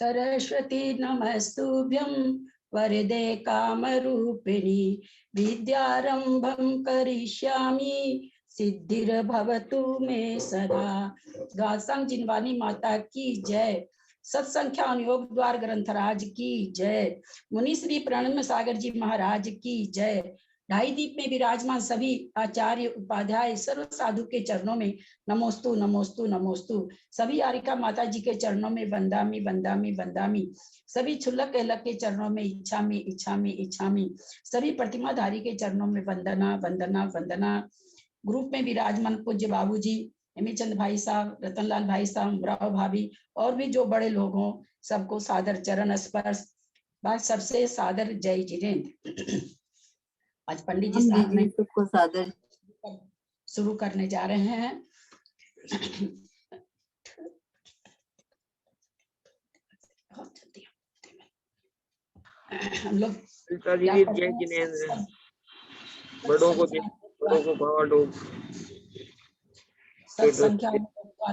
सरस्वती नमस्तुभ्यं वरदे कामरूपिणी विद्यारंभं करिष्यामि सिद्धिर्भवतु मे सदा। गासंग जिनवानी माता की जय। सत्संख्या योग द्वार ग्रंथराज की जय। मुनि श्री प्रणम सागर जी महाराज की जय। ढाई दीप में विराजमान सभी आचार्य उपाध्याय सर्व साधु के चरणों में नमोस्तु नमोस्तु नमोस्तु। सभी आरिका माता जी के चरणों में वंदामी वंदामी वंदामी। सभी छुल्लक कहलक के चरणों में इच्छामी इच्छामी इच्छामी। सभी प्रतिमाधारी के चरणों में वंदना वंदना वंदना। ग्रुप में विराजमान पूज्य बाबूजी, हेमीचंद भाई साहब, रतनलाल भाई साहब, राव भाभी और भी जो बड़े लोग हों सबको सादर चरण स्पर्श। बात सबसे सादर जय जिनेन्द्र। आज पंडित जी साहब ने सबको सादर शुरू करने जा रहे हैं। हम लोग जय जिनेन्द्र। बड़ों को पकड़ो। सत्संख्या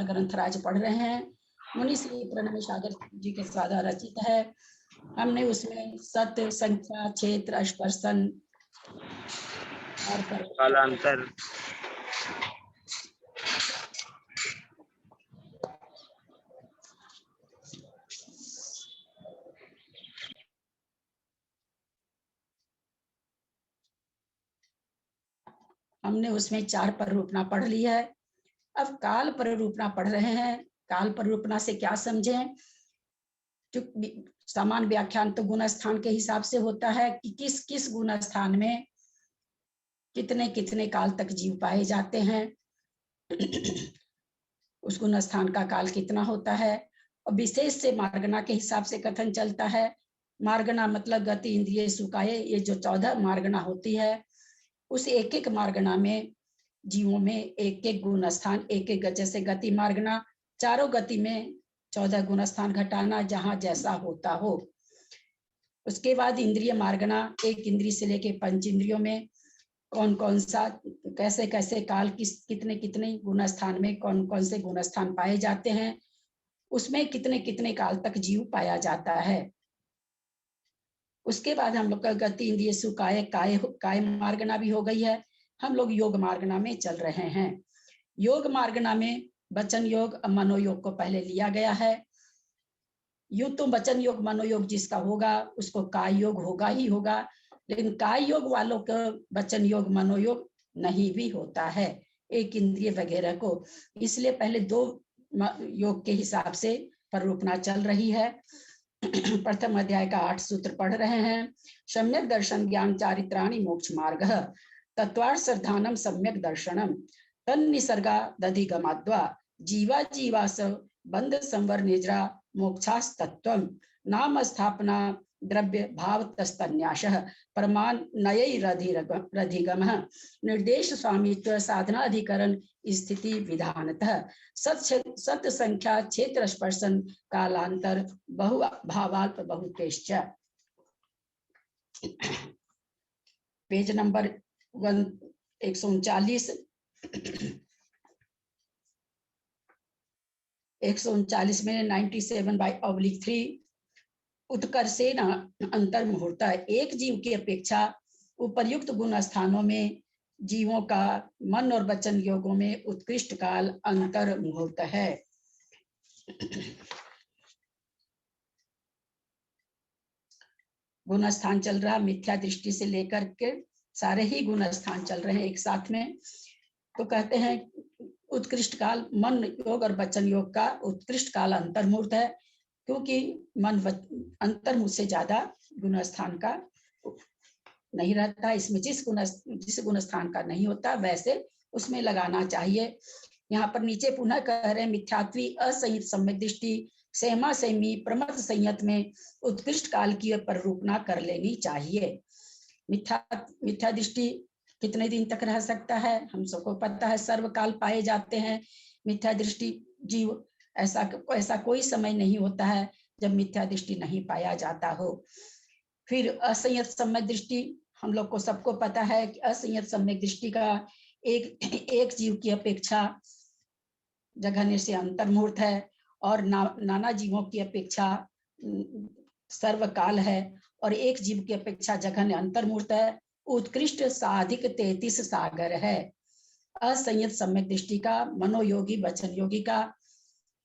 ग्रंथराज पढ़ रहे हैं। मुनि श्री प्रणव सागर जी के द्वारा रचित है। हमने उसमें सत्य, संख्या, क्षेत्र, स्पर्शन और कालांतर हमने उसमें 4 प्ररूपणा पढ़ ली है। अब काल प्ररूपणा पढ़ रहे हैं। काल प्ररूपणा से क्या समझें? समान व्याख्यान तो गुण स्थान के हिसाब से होता है कि किस किस गुण स्थान में कितने कितने काल तक जीव पाए जाते हैं। उस गुण स्थान का काल कितना होता है। और विशेष से मार्गना के हिसाब से कथन चलता है। मार्गना मतलब गति इंद्रिय सुखाए। ये जो 14 मार्गना होती है उस एक एक मार्गना में जीवों में एक एक गुण स्थान, एक एक जैसे गति मार्गना, चारों गति में 14 गुण स्थान घटाना जहां जैसा होता हो। उसके बाद इंद्रिय मार्गना, एक इंद्रिय से लेके 5 इंद्रियों में कौन कौन सा कैसे कैसे काल कितने कितने गुण स्थान में कौन कौन से गुण स्थान पाए जाते हैं, उसमें कितने कितने काल तक जीव पाया जाता है। उसके बाद हम लोग का गति इंद्रिय सुखाए काय मार्गना भी हो गई है। हम लोग योग मार्गना में चल रहे हैं। योग मार्गना में वचन योग मनोयोग को पहले लिया गया है। यूं तो वचन योग मनोयोग जिसका होगा उसको काय योग होगा ही होगा, लेकिन काय योग वालों का वचन योग मनोयोग नहीं भी होता है, एक इंद्रिय वगैरह को। इसलिए पहले 2 योग के हिसाब से प्ररूपणा चल रही है। प्रथम अध्याय का 8 सूत्र पढ़ रहे हैं। सम्यक दर्शन ज्ञान चारित्राणि मोक्ष मार्ग तत्वार्थ श्रद्धानम सम्यक दर्शनम तन्निसर्गा दधिगमाद्वा जीवा जीवास बंध संवर निद्रा मोक्षास्तत्वम नाम स्थापना द्रव्य भाव तस्तन्यासः प्रमाण नयैरधिगमः निर्देश स्वामित्व साधना अधिकरण स्थिति विधानतः सत संख्या क्षेत्र स्पर्शन कालांतर बहु भावाल्प बहुतेश्च। पेज नंबर 139 में 97/3 उत्कर्षेण अंतर्मुहूर्त। एक जीव की अपेक्षा उपर्युक्त गुण स्थानों में जीवों का मन और वचन योगों में उत्कृष्ट काल अंतर मुहूर्त है। गुण स्थान चल रहा मिथ्या दृष्टि से लेकर के सारे ही गुण स्थान चल रहे हैं एक साथ में। तो कहते हैं उत्कृष्ट काल मन योग और वचन योग का उत्कृष्ट काल अंतर्मुहूर्त है, क्योंकि मन अंतर्मुहूर्त से ज्यादा गुण स्थान का नहीं रहता। इसमें जिस गुण स्थान का नहीं होता वैसे उसमें लगाना चाहिए। यहाँ पर नीचे पुनः कह रहे हैं मिथ्यात्वी असंयत सम्यक दृष्टि सहमा सहमी प्रमथ संयत में उत्कृष्ट काल की प्ररूपणा कर लेनी चाहिए। मिथ्या दृष्टि कितने दिन तक रह सकता है हम सबको पता है, सर्वकाल पाए जाते हैं मिथ्या दृष्टि जीव। ऐसा कोई समय नहीं होता है जब मिथ्या दृष्टि नहीं पाया जाता हो। फिर असंयत सम्यक दृष्टि हम लोग को सबको पता है कि असंयत सम्यक दृष्टि का एक जीव की अपेक्षा जघन्य से अंतर्मुहूर्त है और नाना जीवों की अपेक्षा सर्वकाल है और एक जीव की अपेक्षा जघन्य अंतर्मूर्त है, उत्कृष्ट साधिक 33 सागर है। असंयत सम्यक दृष्टि का मनोयोगी वचन योगी का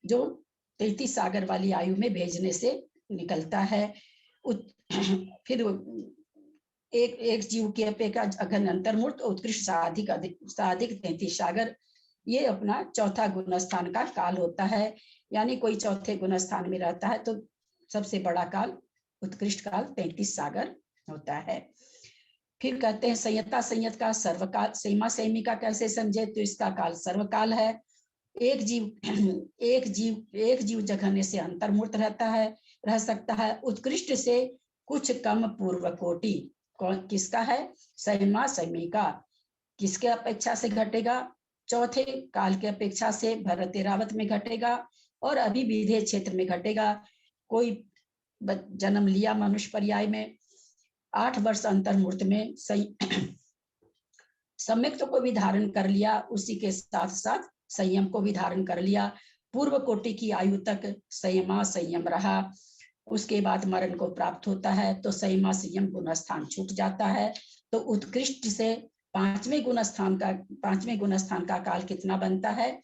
जो 33 सागर वाली आयु में भेजने से निकलता है। फिर एक जीव की अपेक्षा अघन अंतर्मूर्त उत्कृष्ट साधिक 33 सागर, ये अपना चौथा गुण स्थान का काल होता है। यानी कोई चौथे गुण स्थान में रहता है तो सबसे बड़ा काल उत्कृष्ट काल 33 सागर होता है। फिर कहते हैं संयता संयत का सर्वकाल, सीमा सेमी का कैसे समझे, तो इसका काल सर्वकाल है। एक जीव जघन्य से अंतर्मूर्त रहता है, रह सकता है। उत्कृष्ट से कुछ कम पूर्व कोटि, कौन किसका है, संयमा सेमी का, किसके अपेक्षा से घटेगा, चौथे काल के अपेक्षा से भरत रावत में घटेगा और अभी विधेय क्षेत्र में घटेगा। कोई जन्म लिया मनुष्य पर्याय में, 8 वर्ष अंतर्मूर्त में सम्यक को भी धारण कर लिया, उसी के साथ साथ संयम को भी धारण कर लिया। पूर्व कोटि की आयु तक संयमा संयम रहा, उसके बाद मरण को प्राप्त होता है तो संयमा संयम गुण स्थान छूट जाता है। तो उत्कृष्ट से पांचवें गुण स्थान का काल कितना बनता है,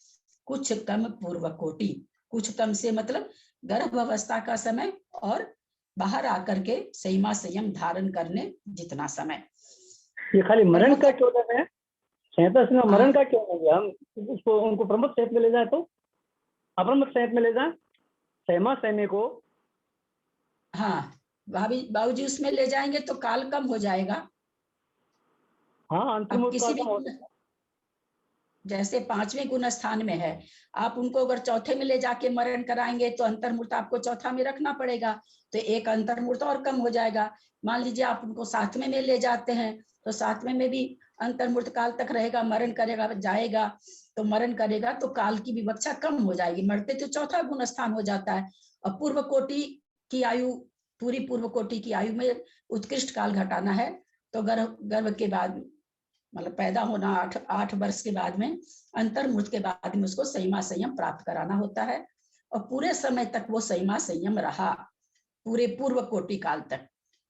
कुछ कम पूर्व कोटि। कुछ कम से मतलब गर्भ अवस्था का समय और बाहर आकर के संयमा संयम धारण करने जितना समय। ये खाली मरण का क्यों है, मरण का क्यों हो गया, हम उसको उनको प्रमुख सहित में ले जाए तो अप्रमुख सहित में ले जाए सहमा सहमे को। हाँ बाबूजी उसमें ले जाएंगे तो काल कम हो जाएगा। हाँ अंतिम किसी भी जैसे पांचवें गुण स्थान में है, आप उनको अगर चौथे में ले जाके मरण कराएंगे तो अंतर्मूर्त आपको चौथा में रखना पड़ेगा, तो एक अंतर्मूर्त और कम हो जाएगा। मान लीजिए आप उनको 7वें में ले जाते हैं तो 7वें में भी अंतर्मूर्त काल तक रहेगा, मरण करेगा जाएगा तो मरण करेगा तो काल की विवक्षा कम हो जाएगी, मरते तो चौथा गुण स्थान हो जाता है। और पूर्व कोटि की आयु, पूरी पूर्व कोटि की आयु में उत्कृष्ट काल घटाना है तो गर्भ के बाद मतलब पैदा होना 8 वर्ष के बाद में, अंतर्मूर्त के बाद में उसको संयमा संयम प्राप्त कराना होता है और पूरे समय तक वो संयमा संयम रहा, पूरे पूर्व कोटि काल तक,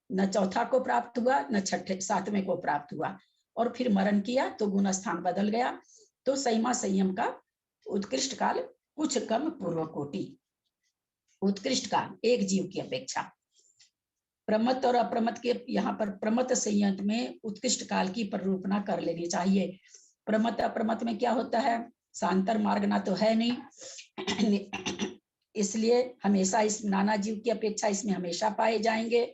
न चौथा को प्राप्त हुआ न 7वें को प्राप्त हुआ और फिर मरण किया तो गुण स्थान बदल गया। तो संयमा संयम का उत्कृष्ट काल कुछ कम पूर्व कोटि, उत्कृष्ट काल एक जीव की अपेक्षा। प्रमत और अप्रमत के यहाँ पर प्रमत संयंत्र में उत्कृष्ट काल की प्ररूपणा कर लेनी चाहिए। प्रमत अप्रमत में क्या होता है, सांतर मार्गना तो है नहीं, इसलिए हमेशा इस नाना जीव की अपेक्षा इसमें हमेशा पाए जाएंगे।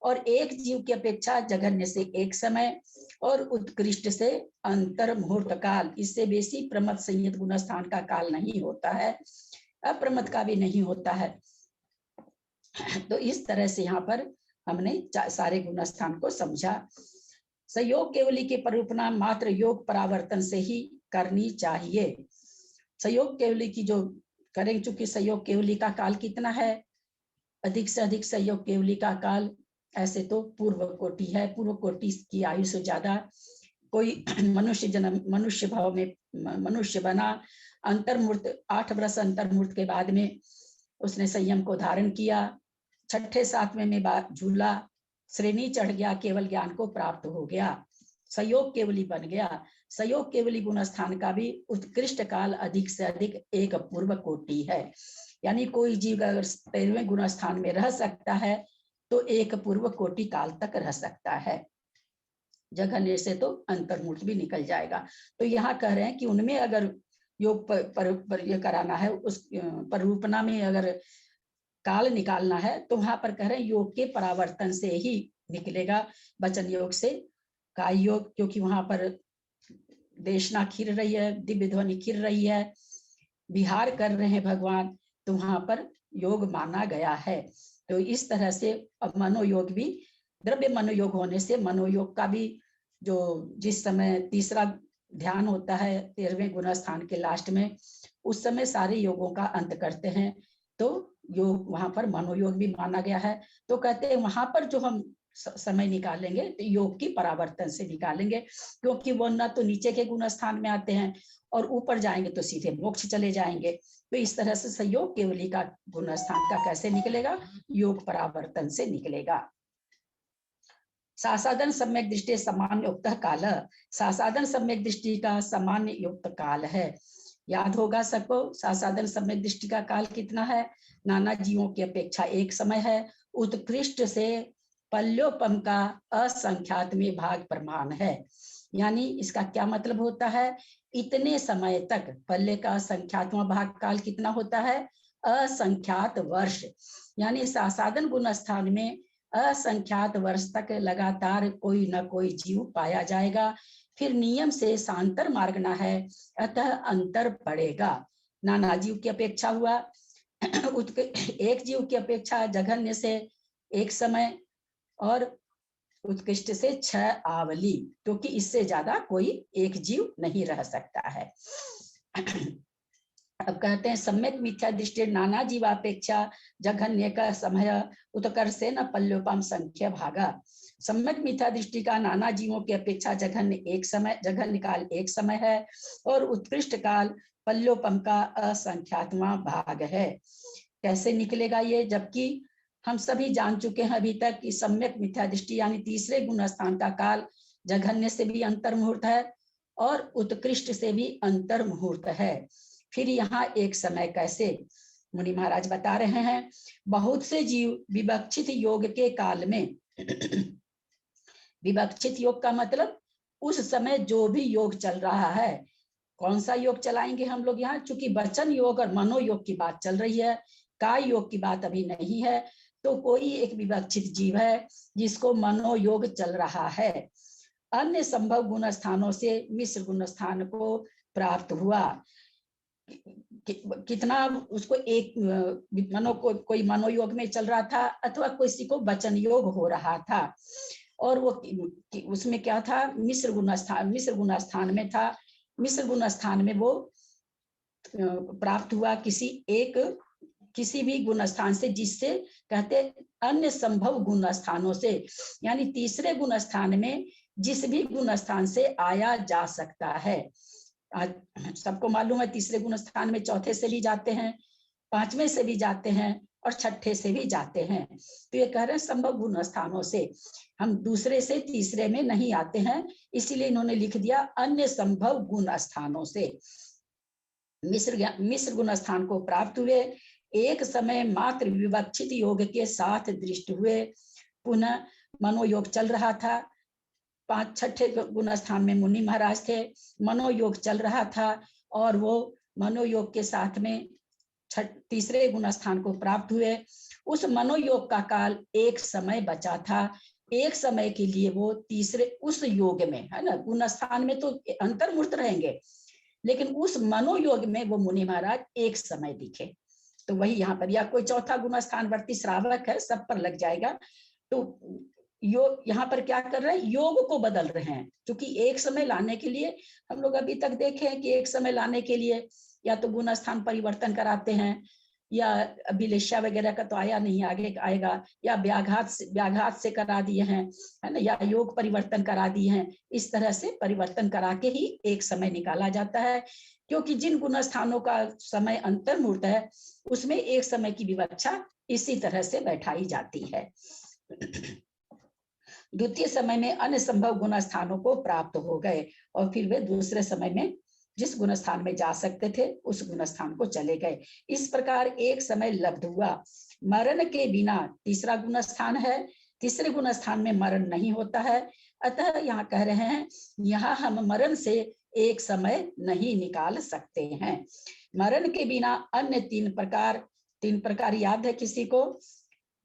और एक जीव की अपेक्षा जघन्य से एक समय और उत्कृष्ट से अंतर मुहूर्त काल, इससे बेसी प्रमत संयत गुण स्थान का काल नहीं होता है, अप्रमत का भी नहीं होता है। तो इस तरह से यहाँ पर हमने सारे गुण स्थान को समझा। संयोग केवली की प्ररूपणा मात्र योग परावर्तन से ही करनी चाहिए। संयोग केवली की जो करें, चूंकि संयोग केवली का काल कितना है, अधिक से अधिक संयोग केवली का काल ऐसे तो पूर्व कोटि है, पूर्व कोटि की आयु से ज्यादा कोई मनुष्य जन्म, मनुष्य भाव में मनुष्य बना, अंतर्मूर्त 8 वर्ष अंतर्मूर्त के बाद में उसने संयम को धारण किया, 6ठे 7वें में झूला, श्रेणी चढ़ गया, केवल ज्ञान को प्राप्त हो गया, संयोग केवली बन गया। संयोग केवली गुण स्थान का भी उत्कृष्ट काल अधिक से अधिक एक पूर्व कोटि है। यानी कोई जीव अगर 13वें गुण स्थान में रह सकता है तो एक पूर्व कोटि काल तक रह सकता है, जघन्य से तो अंतर्मूर्त भी निकल जाएगा। तो यहाँ कह रहे हैं कि उनमें अगर योग पर ये कराना है, उस प्ररूपणा में अगर काल निकालना है तो वहां पर कह रहे हैं योग के परावर्तन से ही निकलेगा, वचन योग से काय योग, क्योंकि वहां पर देशना खिर रही है, दिव्य ध्वनि खिर रही है, विहार कर रहे हैं भगवान, तो वहां पर योग माना गया है। तो इस तरह से अब मनोयोग भी, द्रव्य मनोयोग होने से मनोयोग का भी जो जिस समय तीसरा ध्यान होता है 13वें गुण स्थान के लास्ट में, उस समय सारे योगों का अंत करते हैं, तो योग वहां पर मनोयोग भी माना गया है। तो कहते हैं वहां पर जो हम समय निकालेंगे तो योग की परावर्तन से निकालेंगे, क्योंकि वो न तो नीचे के गुण स्थान में आते हैं और ऊपर जाएंगे तो सीधे मोक्ष चले जाएंगे। तो इस तरह से संयोग केवली का गुण स्थान का कैसे निकलेगा? योग परावर्तन से निकलेगा। सासाधन सम्यक दृष्टि सामान्य युक्त काल, सासाधन सम्यक दृष्टि का सामान्य युक्त काल है। याद होगा सबको, सासाधन सम्यक दृष्टि का काल कितना है? नाना जीवों की अपेक्षा एक समय है। उत्कृष्ट से पल्योपम का असंख्यात में भाग प्रमाण है। यानी इसका क्या मतलब होता है? इतने समय तक, पल्ले का असंख्यातवां भाग काल कितना होता है? असंख्यात वर्ष। यानी सासाधन गुण स्थान में असंख्यात वर्ष तक लगातार कोई न कोई जीव पाया जाएगा। फिर नियम से सांतर मार्गना है, अतः अंतर पड़ेगा। नाना जीव की अपेक्षा हुआ, एक जीव की अपेक्षा जघन्य से एक समय, और उत्कृष्ट से 6 आवली, क्योंकि इससे ज्यादा कोई एक जीव नहीं रह सकता है। अब कहते हैं सम्यक मिथ्या दृष्टि नाना जीवापेक्षा जघन्य का समय उत्कर्षे न पल्योपम संख्या भागा। सम्यक मिथ्या दृष्टि का नाना जीवों की अपेक्षा जघन्य एक समय, जघन्य काल एक समय है, और उत्कृष्ट काल पल्योपम का असंख्यातवां भाग है। कैसे निकलेगा ये? जबकि हम सभी जान चुके हैं अभी तक कि सम्यक मिथ्या दृष्टि यानी तीसरे गुण स्थान का काल जघन्य से भी अंतर मुहूर्त है और उत्कृष्ट से भी अंतर मुहूर्त है। फिर यहाँ एक समय कैसे? मुनि महाराज बता रहे हैं, बहुत से जीव विवक्षित योग के काल में विवक्षित योग का मतलब उस समय जो भी योग चल रहा है, कौन सा योग चलाएंगे हम लोग यहाँ? चूंकि वचन योग और मनोयोग की बात चल रही है, काय योग की बात अभी नहीं है, तो कोई एक विवक्षित जीव है जिसको मनोयोग चल रहा है। अन्य संभव गुण स्थानों से मिश्र गुण स्थान को प्राप्त हुआ। कितना उसको एक कोई मनोयोग में चल रहा था अथवा किसी को वचन योग हो रहा था, और वो उसमें क्या था? मिश्र गुण स्थान में था। मिश्र गुण स्थान में वो प्राप्त हुआ किसी भी गुण स्थान से, जिससे कहते अन्य संभव गुण स्थानों से, यानी तीसरे गुण स्थान में जिस भी गुण स्थान से आया जा सकता है। आज सबको मालूम है तीसरे गुण स्थान में चौथे से भी जाते हैं, पांचवें से भी जाते हैं और छठे से भी जाते हैं। तो ये कह रहे हैं संभव गुण स्थानों से, हम दूसरे से तीसरे में नहीं आते हैं, इसीलिए इन्होंने लिख दिया अन्य संभव गुण स्थानों से। मिश्र गुण स्थान को प्राप्त हुए, एक समय मात्र विवक्षित योग के साथ दृष्ट हुए, पुनः मनोयोग चल रहा था। 5-6 गुण स्थान में मुनि महाराज थे, मनोयोग चल रहा था, और वो मनोयोग के साथ में तीसरे गुण स्थान को प्राप्त हुए। उस मनोयोग का काल एक समय बचा था। एक समय के लिए वो तीसरे उस योग में, है ना, गुण स्थान में तो अंतर्मूर्त रहेंगे, लेकिन उस मनोयोग में वो मुनि महाराज एक समय दिखे। तो वही यहाँ पर, या कोई चौथा गुण स्थानवर्ती श्रावक है, सब पर लग जाएगा। तो योग यहाँ पर क्या कर रहे हैं? योग को बदल रहे हैं, क्योंकि एक समय लाने के लिए हम लोग अभी तक देखे हैं कि एक समय लाने के लिए या तो गुण स्थान परिवर्तन कराते हैं, या अभिलेषा वगैरह का तो आया नहीं, आगे आएगा, या व्याघात से करा दिए हैं, है ना, या योग परिवर्तन करा दिए हैं। इस तरह से परिवर्तन करा के ही एक समय निकाला जाता है, क्योंकि जिन गुण स्थानों का समय अंतर्मूर्त है उसमें एक समय की विवक्षा इसी तरह से बैठाई जाती है। द्वितीय समय में अन्य संभव गुण स्थानों को प्राप्त हो गए, और फिर वे दूसरे समय में जिस गुण स्थान में जा सकते थे उस गुण स्थान को चले गए। इस प्रकार एक समय लब्ध हुआ। मरण के बिना, तीसरा गुण स्थान है, तीसरे गुण स्थान में मरण नहीं होता है, अतः यहाँ कह रहे हैं यहाँ हम मरण से एक समय नहीं निकाल सकते हैं। मरण के बिना अन्य तीन प्रकार याद है किसी को?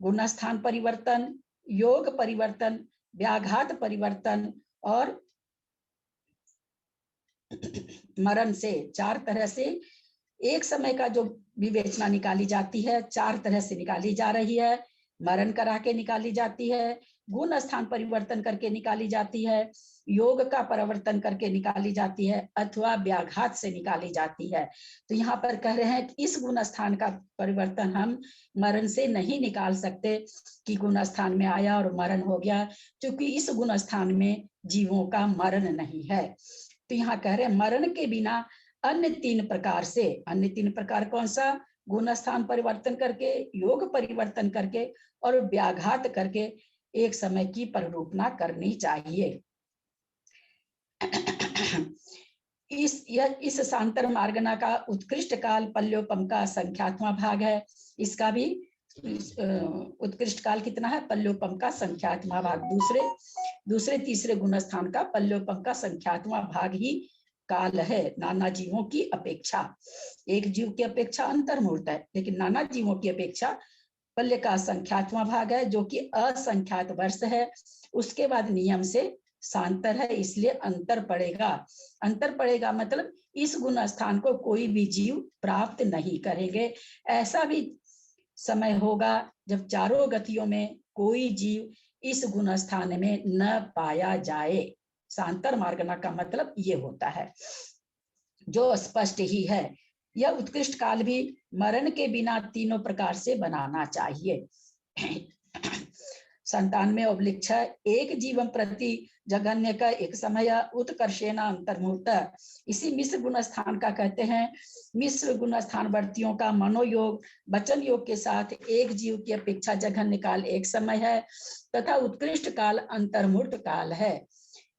गुण स्थान परिवर्तन, योग परिवर्तन, व्याघात परिवर्तन और मरण से, 4 तरह से एक समय का जो विवेचना निकाली जाती है 4 तरह से निकाली जा रही है। मरण करा के निकाली जाती है, गुण स्थान परिवर्तन करके निकाली जाती है, योग का परिवर्तन करके निकाली जाती है, अथवा व्याघात से निकाली जाती है। तो यहाँ पर कह रहे हैं कि इस गुण स्थान का परिवर्तन हम मरण से नहीं निकाल सकते कि गुण स्थान में आया और मरण हो गया, क्योंकि इस गुण स्थान में जीवों का मरण नहीं है। तो यहाँ कह रहे हैं मरण के बिना अन्य 3 प्रकार से, अन्य 3 प्रकार कौन सा? गुण स्थान परिवर्तन करके, योग परिवर्तन करके और व्याघात करके एक समय की परिरूपना करनी चाहिए। इस शांतर मार्गना का उत्कृष्ट काल पल्योपम का संख्यात्मा भाग है। इसका भी उत्कृष्ट काल कितना है? पल्योपम का संख्यात्मा भाग, दूसरे तीसरे गुण स्थान का पल्योपम का संख्यात्मा भाग ही काल है नाना जीवों की अपेक्षा। एक जीव की अपेक्षा अंतर्मुहूर्त है, लेकिन नाना जीवों की अपेक्षा पल्य का संख्यात्मा भाग है, जो कि असंख्यात वर्ष है। उसके बाद नियम से शांतर है, इसलिए अंतर पड़ेगा। अंतर पड़ेगा मतलब इस गुण स्थान को कोई भी जीव प्राप्त नहीं करेंगे। ऐसा भी समय होगा जब चारों गतियों में कोई जीव इस गुण स्थान में न पाया जाए। शांतर मार्गना का मतलब ये होता है, जो स्पष्ट ही है। यह उत्कृष्ट काल भी मरण के बिना तीनों प्रकार से बनाना चाहिए। 97/6 एक जीवन प्रति जगन्य का एक समय उत्कर्षेण अंतर्मुहूर्त। इसी मिश्र गुण स्थान का कहते हैं। मिश्र गुण स्थान वर्तियों का मनोयोग वचन योग के साथ एक जीव की अपेक्षा जघन्य काल एक समय है, तथा उत्कृष्ट काल अंतर्मुहूर्त काल है।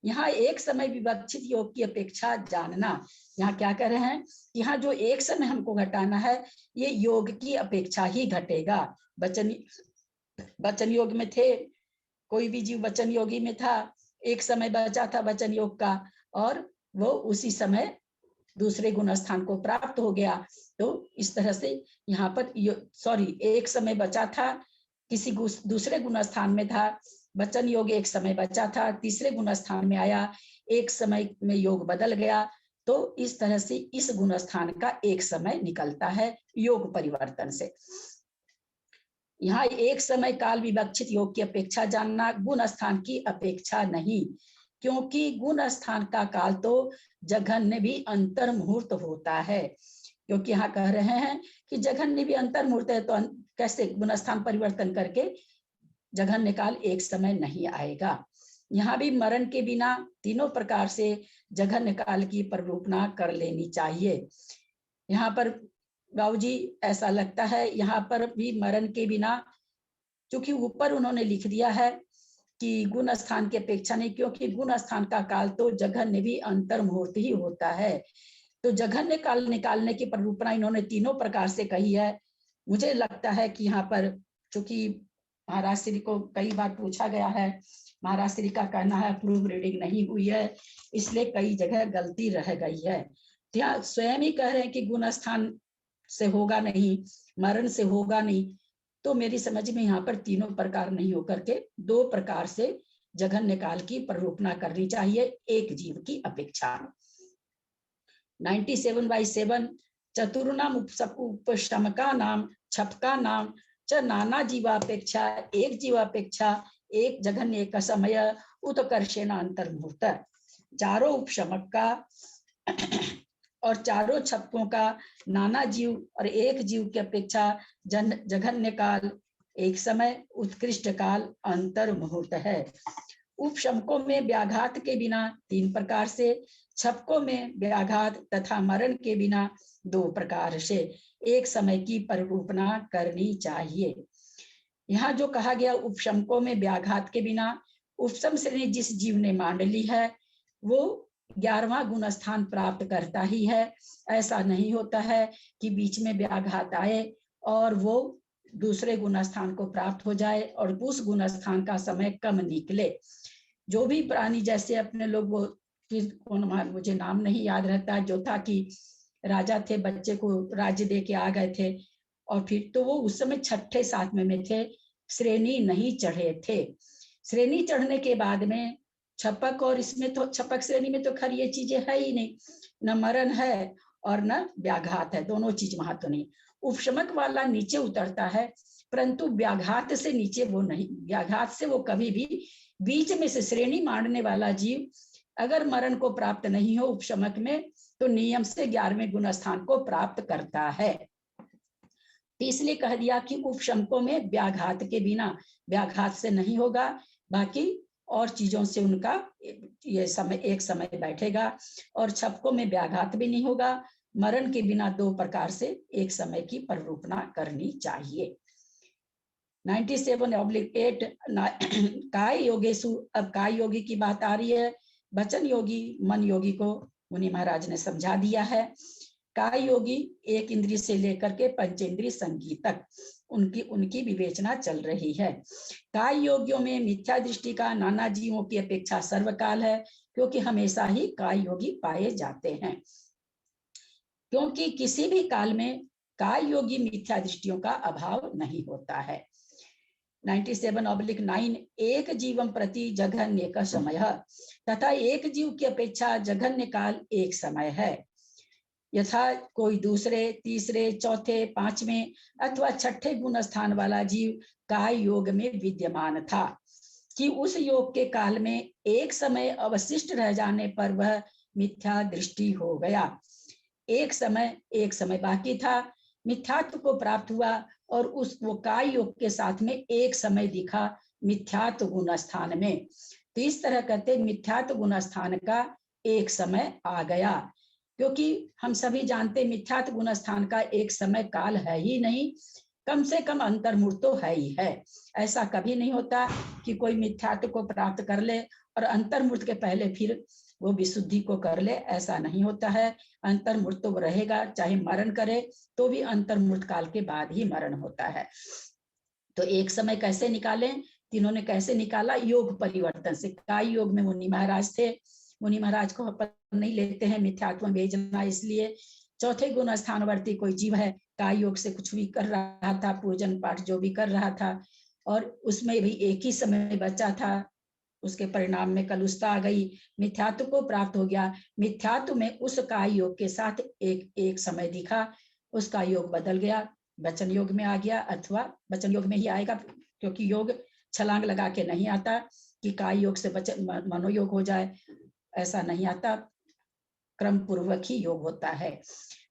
यहाँ एक समय विवक्षित योग की अपेक्षा जानना, यहाँ क्या कह रहे हैं? यहाँ जो एक समय हमको घटाना है, ये योग की अपेक्षा ही घटेगा। वचन योग में थे, कोई भी जीव वचन योगी में था, एक समय बचा था वचन योग का, और वो उसी समय दूसरे गुण स्थान को प्राप्त हो गया। तो इस तरह से यहाँ पर एक समय बचा था, किसी दूसरे गुण स्थान में था, वचन योग एक समय बचा था, तीसरे गुण स्थान में आया, एक समय में योग बदल गया। तो इस तरह से इस गुण स्थान का एक समय निकलता है योग परिवर्तन से। यहाँ एक समय काल विवक्षित योग की अपेक्षा जानना, गुण स्थान की अपेक्षा नहीं, क्योंकि गुण स्थान का काल तो जघन्य भी अंतर्मुहूर्त होता है। क्योंकि यहाँ कह रहे हैं कि जघन्य भी अंतर्मुहूर्त है, तो कैसे गुण स्थान परिवर्तन करके जघन्य काल एक समय नहीं आएगा। यहाँ भी मरण के बिना तीनों प्रकार से जघन्य काल की परिरूपना कर लेनी चाहिए। यहाँ पर बाबूजी ऐसा लगता है, यहाँ पर भी मरण के बिना, क्योंकि ऊपर उन्होंने लिख दिया है कि गुण स्थान की अपेक्षा नहीं, क्योंकि गुण स्थान का काल तो जघन्य भी अंतर्मुहूर्त ही होता है। तो जघन्य काल निकालने की परिरूपणा इन्होंने तीनों प्रकार से कही है। मुझे लगता है कि यहाँ पर, चूंकि महाराज श्री को कई बार पूछा गया है, महाराज श्री का कहना है प्रूफ रीडिंग नहीं हुई है, इसलिए कई जगह गलती रह गई है। यहाँ स्वयं ही कह रहे हैं कि गुण स्थान से होगा नहीं, मरण से होगा नहीं, तो मेरी समझ में यहाँ पर तीनों प्रकार नहीं होकर के 2 प्रकार से जघन्य काल की परिरूपणा करनी चाहिए एक जीव की अपेक्षा। 97/7 चतुर्नाम उपशमका नाम छपका नाम च नाना जीवापेक्षा एक जीवापेक्षा एक जघन्य एक समय उत्कर्षेण अंतर्मुहूर्त। चारों उपशमक का और चारों छपकों का नाना जीव और एक जीव की अपेक्षा जघन्य काल एक समय, उत्कृष्ट काल अंतर्मुहूर्त है। उपशमकों में व्याघात के बिना 3 प्रकार से, छपकों में व्याघात तथा मरण के बिना 2 प्रकार से एक समय की परिरूपणा करनी चाहिए। यहाँ जो कहा गया उपशमकों में व्याघात के बिना, उपशम श्रेणी जिस जीव ने मान ली है वो 11वां गुण स्थान प्राप्त करता ही है। ऐसा नहीं होता है कि बीच में व्याघात आए और वो दूसरे गुण स्थान को प्राप्त हो जाए और उस गुण स्थान का समय कम निकले। जो भी प्राणी, जैसे अपने लोग, वो कौन, मुझे नाम नहीं याद रहता, जो था कि राजा थे, बच्चे को राज्य दे के आ गए थे, और फिर तो वो उस समय 6ठे 7वें में थे, श्रेणी नहीं चढ़े थे। श्रेणी चढ़ने के बाद में छपक, और इसमें तो छपक श्रेणी में तो खैर ये चीजें है ही नहीं, न मरण है और न व्याघात है, दोनों चीज वहां तो नहीं। उपशमक वाला नीचे उतरता है, परंतु व्याघात से नीचे वो नहीं, व्याघात से वो कभी भी बीच में से श्रेणी मांडने वाला जीव अगर मरण को प्राप्त नहीं हो उपशमक में, तो नियम से 11वें गुण स्थान को प्राप्त करता है। तो इसलिए कह दिया कि उपशमकों में व्याघात के बिना, व्याघात से नहीं होगा, बाकी और चीजों से उनका ये समय एक समय बैठेगा, और छपकों में व्याघात भी नहीं होगा। मरण के बिना 2 प्रकार से एक समय की परिरूपणा करनी चाहिए। 97/8 काय योगेशु, अब काय योगी की बात आ रही है। वचन योगी, मन योगी को मुनि महाराज ने समझा दिया है। काय योगी 1 इंद्रिय से लेकर के पंचेंद्रिय संगीत तक उनकी विवेचना चल रही है। काय योगियों में मिथ्या दृष्टि का नाना जीवों की अपेक्षा सर्वकाल है, क्योंकि हमेशा ही काय योगी पाए जाते हैं। क्योंकि किसी भी काल में काय योगी मिथ्या दृष्टियों का अभाव नहीं होता है। 97/9 एक जीवम प्रति जघन्य का समय, तथा एक जीव की अपेक्षा जघन्य काल एक समय है। यथा कोई दूसरे, तीसरे, चौथे, 5वें अथवा 6ठे गुण स्थान वाला जीव काय योग में विद्यमान था, कि उस योग के काल में एक समय अवशिष्ट रह जाने पर वह मिथ्या दृष्टि हो गया। एक समय बाकी था, मिथ्यात्व को प्राप्त हुआ, और उस वो काय योग के साथ में एक समय दिखा मिथ्यात्व गुण स्थान में। तो इस तरह कहते मिथ्यात्व गुण स्थान का एक समय आ गया, क्योंकि हम सभी जानते मिथ्यात्व गुण स्थान का एक समय काल है ही नहीं, कम से कम अंतर्मूर्त तो है ही है। ऐसा कभी नहीं होता कि कोई मिथ्यात्व को प्राप्त कर ले और अंतर्मूर्त के पहले फिर वो विशुद्धि को कर ले, ऐसा नहीं होता है। अंतर्मूर्त तो रहेगा, चाहे मरण करे तो भी अंतर्मूर्त काल के बाद ही मरण होता है। तो एक समय कैसे निकालें, तीनों ने कैसे निकाला, योग परिवर्तन से। काय योग में मुनि महाराज थे, मुनि महाराज को अपन नहीं लेते हैं मिथ्यात्व भेजना, इसलिए चौथे गुण स्थानवर्ती कोई जीव है, काय योग से कुछ भी कर रहा था, पूजन पाठ जो भी कर रहा था, और उसमें भी एक ही समय बचा था, उसके परिणाम में कलुषता आ गई, मिथ्यात्व को प्राप्त हो गया। मिथ्यात्व में उस काय योग के साथ एक समय दिखा, उसका योग बदल गया, वचन योग में आ गया, अथवा वचन योग में ही आएगा, क्योंकि योग छलांग लगा के नहीं आता कि काय योग से मनोयोग हो जाए, ऐसा नहीं आता, क्रम पूर्वक ही योग होता है।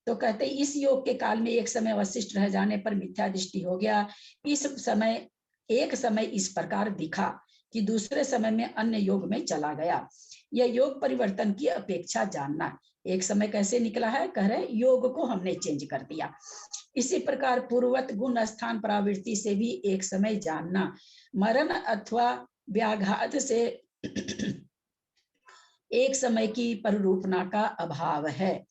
तो कहते इस योग के काल में एक समय अवशिष्ट रह जाने पर मिथ्या दृष्टि हो गया। इस समय एक समय इस प्रकार दिखा कि दूसरे समय में अन्य योग में चला गया। यह योग परिवर्तन की अपेक्षा जानना। एक समय कैसे निकला है, कह रहे योग को हमने चेंज कर दिया। इसी प्रकार पूर्वत गुण स्थान प्रवृत्ति से भी एक समय जानना। मरण अथवा व्याघात से एक समय की परिरूपणा का अभाव है।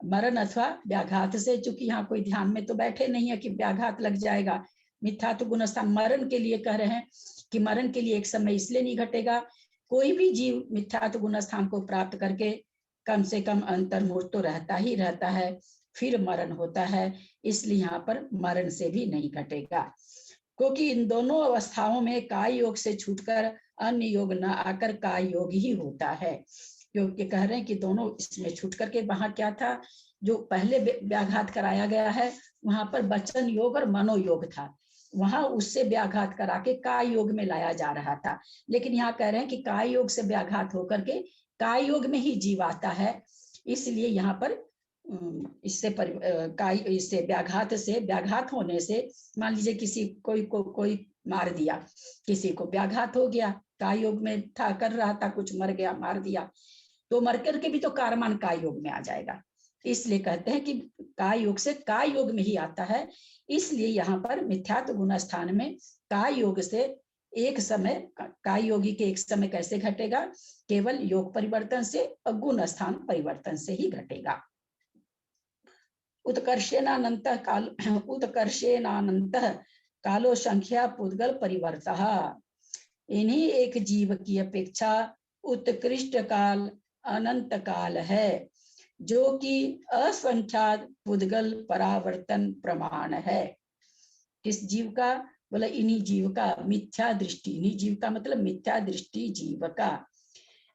मरण अथवा व्याघात से, चूंकि यहाँ कोई ध्यान में तो बैठे नहीं है कि व्याघात लग जाएगा। मिथ्यात्व गुण स्थान मरण के लिए कह रहे हैं कि मरण के लिए एक समय इसलिए नहीं घटेगा, कोई भी जीव मिथ्यात्व गुण स्थान को प्राप्त करके कम से कम अंतर्मूर्त तो रहता ही रहता है, फिर मरण होता है, इसलिए यहाँ पर मरण से भी नहीं घटेगा। क्योंकि इन दोनों अवस्थाओं में काय योग से छूटकर अन्य योग न आकर काय योग ही होता है। क्योंकि कह रहे हैं कि दोनों इसमें छूट करके, वहां क्या था, जो पहले व्याघात कराया गया है वहां पर वचन योग और मनोयोग था, वहां उससे व्याघात करा के काय योग में लाया जा रहा था। लेकिन यहाँ कह रहे हैं कि काय योग से व्याघात होकर के काय योग में ही जीव आता है, इसलिए यहाँ पर इससे व्याघात होने से, मान लीजिए किसी कोई मार दिया, किसी को व्याघात हो गया, काय योग में था, कर रहा था, कुछ मर गया, मार दिया, तो मर करके भी तो कारमान काय योग में आ जाएगा। इसलिए कहते हैं कि काय योग से काय योग में ही आता है। इसलिए यहाँ पर मिथ्यात्व गुण स्थान में काय योग से एक समय, काय योगी के एक समय कैसे घटेगा, केवल योग परिवर्तन से और गुण स्थान परिवर्तन से ही घटेगा। उत्कर्षेनानंत कालो संख्या पुद्गल परिवर्तः। इन्हीं एक जीव की अपेक्षा उत्कृष्ट काल अनंत काल है, जो कि असंख्यात पुद्गल परावर्तन प्रमाण है। किस जीव का, बोला इन्हीं जीव का, मिथ्या दृष्टि, इन्हीं जीव का मतलब मिथ्या दृष्टि जीव का।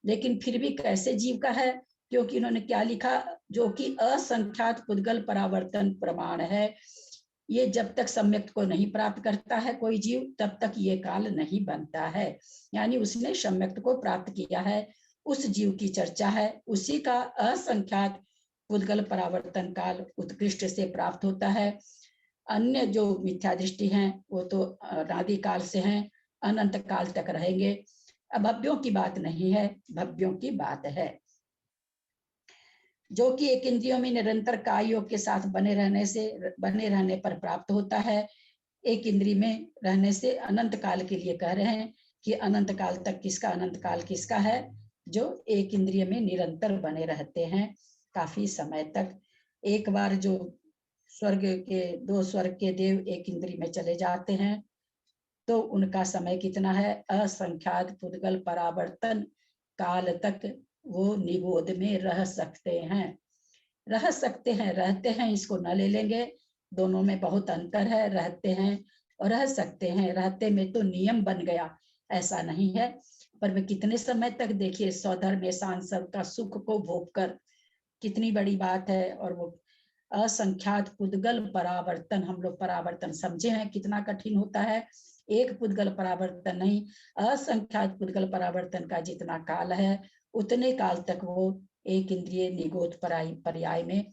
लेकिन फिर भी कैसे जीव का है, क्योंकि इन्होंने क्या लिखा, जो कि असंख्यात पुद्गल परावर्तन प्रमाण है, ये जब तक सम्यक को नहीं प्राप्त करता है कोई जीव, तब तक ये काल नहीं बनता है। यानी उसने सम्यक को प्राप्त किया है, उस जीव की चर्चा है, उसी का असंख्यात पुद्गल परावर्तन काल उत्कृष्ट से प्राप्त होता है। अन्य जो मिथ्या दृष्टि हैं वो तो अनादि काल से हैं, अनंत काल तक रहेंगे। अभव्यों की बात नहीं है, भव्यों की बात है, जो कि एक इंद्रियों में निरंतर काय योग के साथ बने रहने पर प्राप्त होता है। एक इंद्री में रहने से अनंत काल के लिए कह रहे हैं कि अनंत काल तक किसका, अनंत काल किसका है? जो एक इंद्रिय में निरंतर बने रहते हैं काफी समय तक। एक बार जो दो स्वर्ग के देव एक इंद्री में चले जाते हैं तो उनका समय कितना है? असंख्यात पुद्गल परावर्तन काल तक वो निगोद में रह सकते हैं। रहते हैं इसको न ले लेंगे, दोनों में बहुत अंतर है। रहते हैं और रह सकते हैं, रहते में तो नियम बन गया, ऐसा नहीं है। पर वे कितने समय तक, देखिए स्वधर्म सांसद का सुख को भोग कर, कितनी बड़ी बात है। और वो असंख्यात पुद्गल परावर्तन, हम लोग परावर्तन समझे हैं कितना कठिन होता है। एक पुद्गल परावर्तन नहीं, असंख्यात पुद्गल परावर्तन का जितना काल है उतने काल तक वो एक इंद्रिय निगोद पर्याय में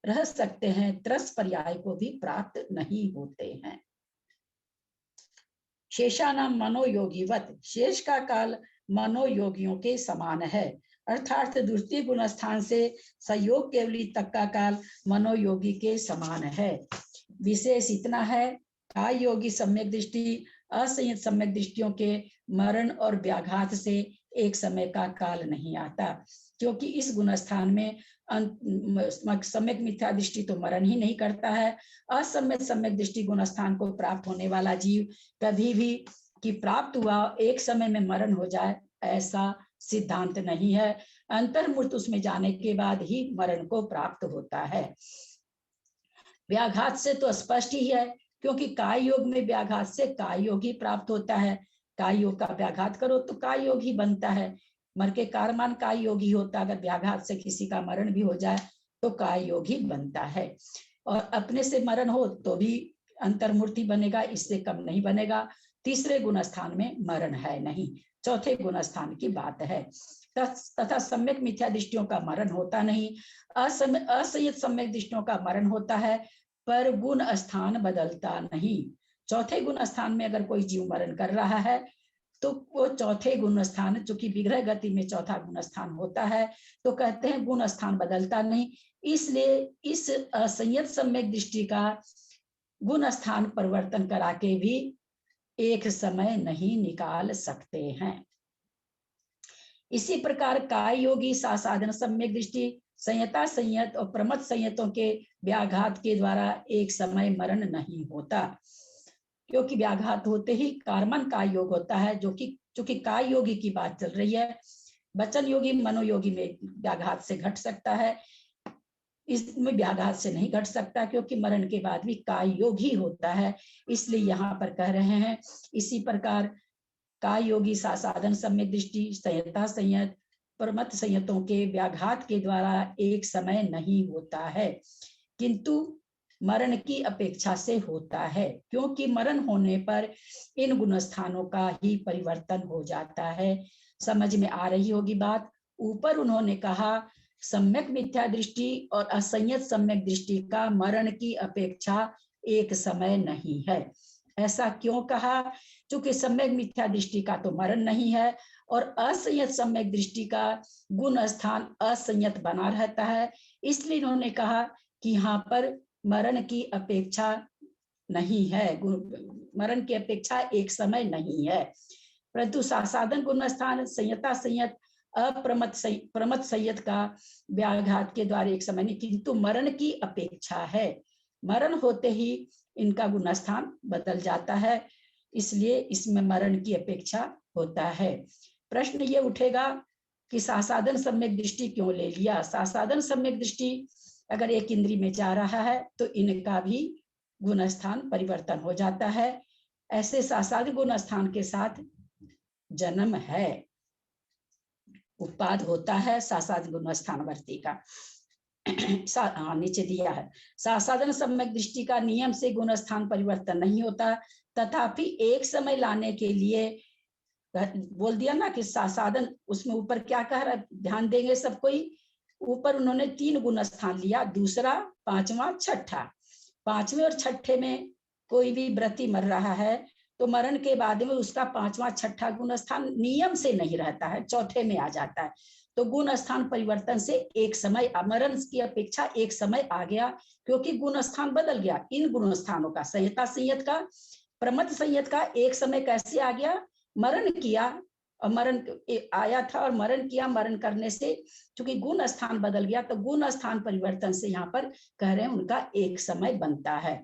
रह सकते हैं, त्रस पर्याय को भी प्राप्त नहीं होते हैं। शेषानाम मनोयोगीवत, शेष का काल मनोयोगियों के समान है, अर्थात द्वितीय गुण स्थान से संयोग केवली तक का काल मनोयोगी के समान है। विशेष इतना है, काय योगी सम्यक दृष्टि असंयत सम्यक दृष्टियों के मरण और व्याघात से एक समय का काल नहीं आता, क्योंकि इस गुण स्थान में सम्यक मिथ्या दृष्टि तो मरण ही नहीं करता है। असम्यक सम्यक दृष्टि गुण स्थान को प्राप्त होने वाला जीव कभी भी कि प्राप्त हुआ एक समय में मरण हो जाए, ऐसा सिद्धांत नहीं है। अंतर्मूर्त उसमें जाने के बाद ही मरण को प्राप्त होता है। व्याघात से तो स्पष्ट ही है, क्योंकि काय योग में व्याघात से काय योग ही प्राप्त होता है। काय योग का व्याघात करो तो काय योग ही बनता है, मर के कारमान काय योग ही होता है। अगर व्याघात से किसी का मरण भी हो जाए तो काय योग ही बनता है, और अपने से मरण हो तो भी अंतर्मूर्ति बनेगा, इससे कम नहीं बनेगा। तीसरे गुण स्थान में मरण है नहीं, चौथे गुण स्थान की बात है। तथा सम्यक मिथ्या दृष्टियों का मरण होता नहीं, असंयत सम्यक दृष्टियों का मरण होता है, पर गुण स्थान बदलता नहीं। चौथे गुण स्थान में अगर कोई जीव मरण कर रहा है तो वो चौथे गुण स्थान, जो कि विग्रह गति में चौथा गुण स्थान होता है, तो कहते हैं गुण स्थान बदलता नहीं। इसलिए इस असंयत सम्यक दृष्टि का गुण स्थान परिवर्तन करा के भी एक समय नहीं निकाल सकते हैं। इसी प्रकार काय योगी सासाधन सम्यक दृष्टि संयता संयत और प्रमथ संयतों के व्याघात के द्वारा एक समय मरण नहीं होता, क्योंकि व्याघात होते ही कार्मन काय योग होता है, जो कि काय योगी की बात चल रही है। वचन योगी मनोयोगी में व्याघात से घट सकता है, इसमें व्याघात से नहीं घट सकता, क्योंकि मरण के बाद भी काय योग ही होता है, इसलिए यहाँ पर कह रहे हैं। इसी प्रकार काय योगी सासाधन सम्यक दृष्टि संयता संयत प्रमथ संयतों के व्याघात के द्वारा एक समय नहीं होता है, किंतु मरण की अपेक्षा से होता है, क्योंकि मरण होने पर इन गुणस्थानों का ही परिवर्तन हो जाता है। समझ में आ रही होगी बात। ऊपर उन्होंने कहा सम्यक मिथ्या दृष्टि और असंयत सम्यक दृष्टि का मरण की अपेक्षा एक समय नहीं है। ऐसा क्यों कहा? क्योंकि सम्यक मिथ्या दृष्टि का तो मरण नहीं है, और असंयत सम्यक दृष्टि का गुण स्थान असंयत बना रहता है, इसलिए इन्होंने कहा कि यहाँ पर मरण की अपेक्षा नहीं है, मरण की अपेक्षा एक समय नहीं है। परंतु सासाधन गुण स्थान संयता संयत प्रमथ संयत का व्याघात के द्वारा एक समय नहीं, किंतु मरण की अपेक्षा है। मरण होते ही इनका गुण स्थान बदल जाता है, इसलिए इसमें मरण की अपेक्षा होता है। प्रश्न ये उठेगा कि सासाधन सम्यक दृष्टि क्यों ले लिया? सासाधन सम्यक दृष्टि अगर एक इंद्री में जा रहा है तो इनका भी गुण स्थान परिवर्तन हो जाता है। ऐसे सासाधन गुण स्थान के साथ जन्म है, उत्पाद होता है सासाधन गुण स्थान वर्ती का। हाँ नीचे दिया है, सासाधन सम्यक दृष्टि का नियम से गुण स्थान परिवर्तन नहीं होता, तथापि एक समय लाने के लिए, बोल दिया ना कि सासाधन, उसमें ऊपर क्या कह रहा है, ध्यान देंगे सब कोई। ऊपर उन्होंने 3 गुण स्थान लिया, दूसरा, पांचवा, छठा। पांचवें और छठे में कोई भी व्रती मर रहा है तो मरण के बाद में उसका पांचवा छठा गुण स्थान नियम से नहीं रहता है, चौथे में आ जाता है। तो गुण स्थान परिवर्तन से एक समय, मरण की अपेक्षा एक समय आ गया, क्योंकि गुण स्थान बदल गया। इन गुण स्थानों का, संहिता संयत का, प्रमथ संयत का एक समय कैसे आ गया, मरण किया और मरण आया था और मरण किया, मरण करने से क्योंकि गुण स्थान बदल गया, तो गुण स्थान परिवर्तन से यहाँ पर कह रहे हैं उनका एक समय बनता है।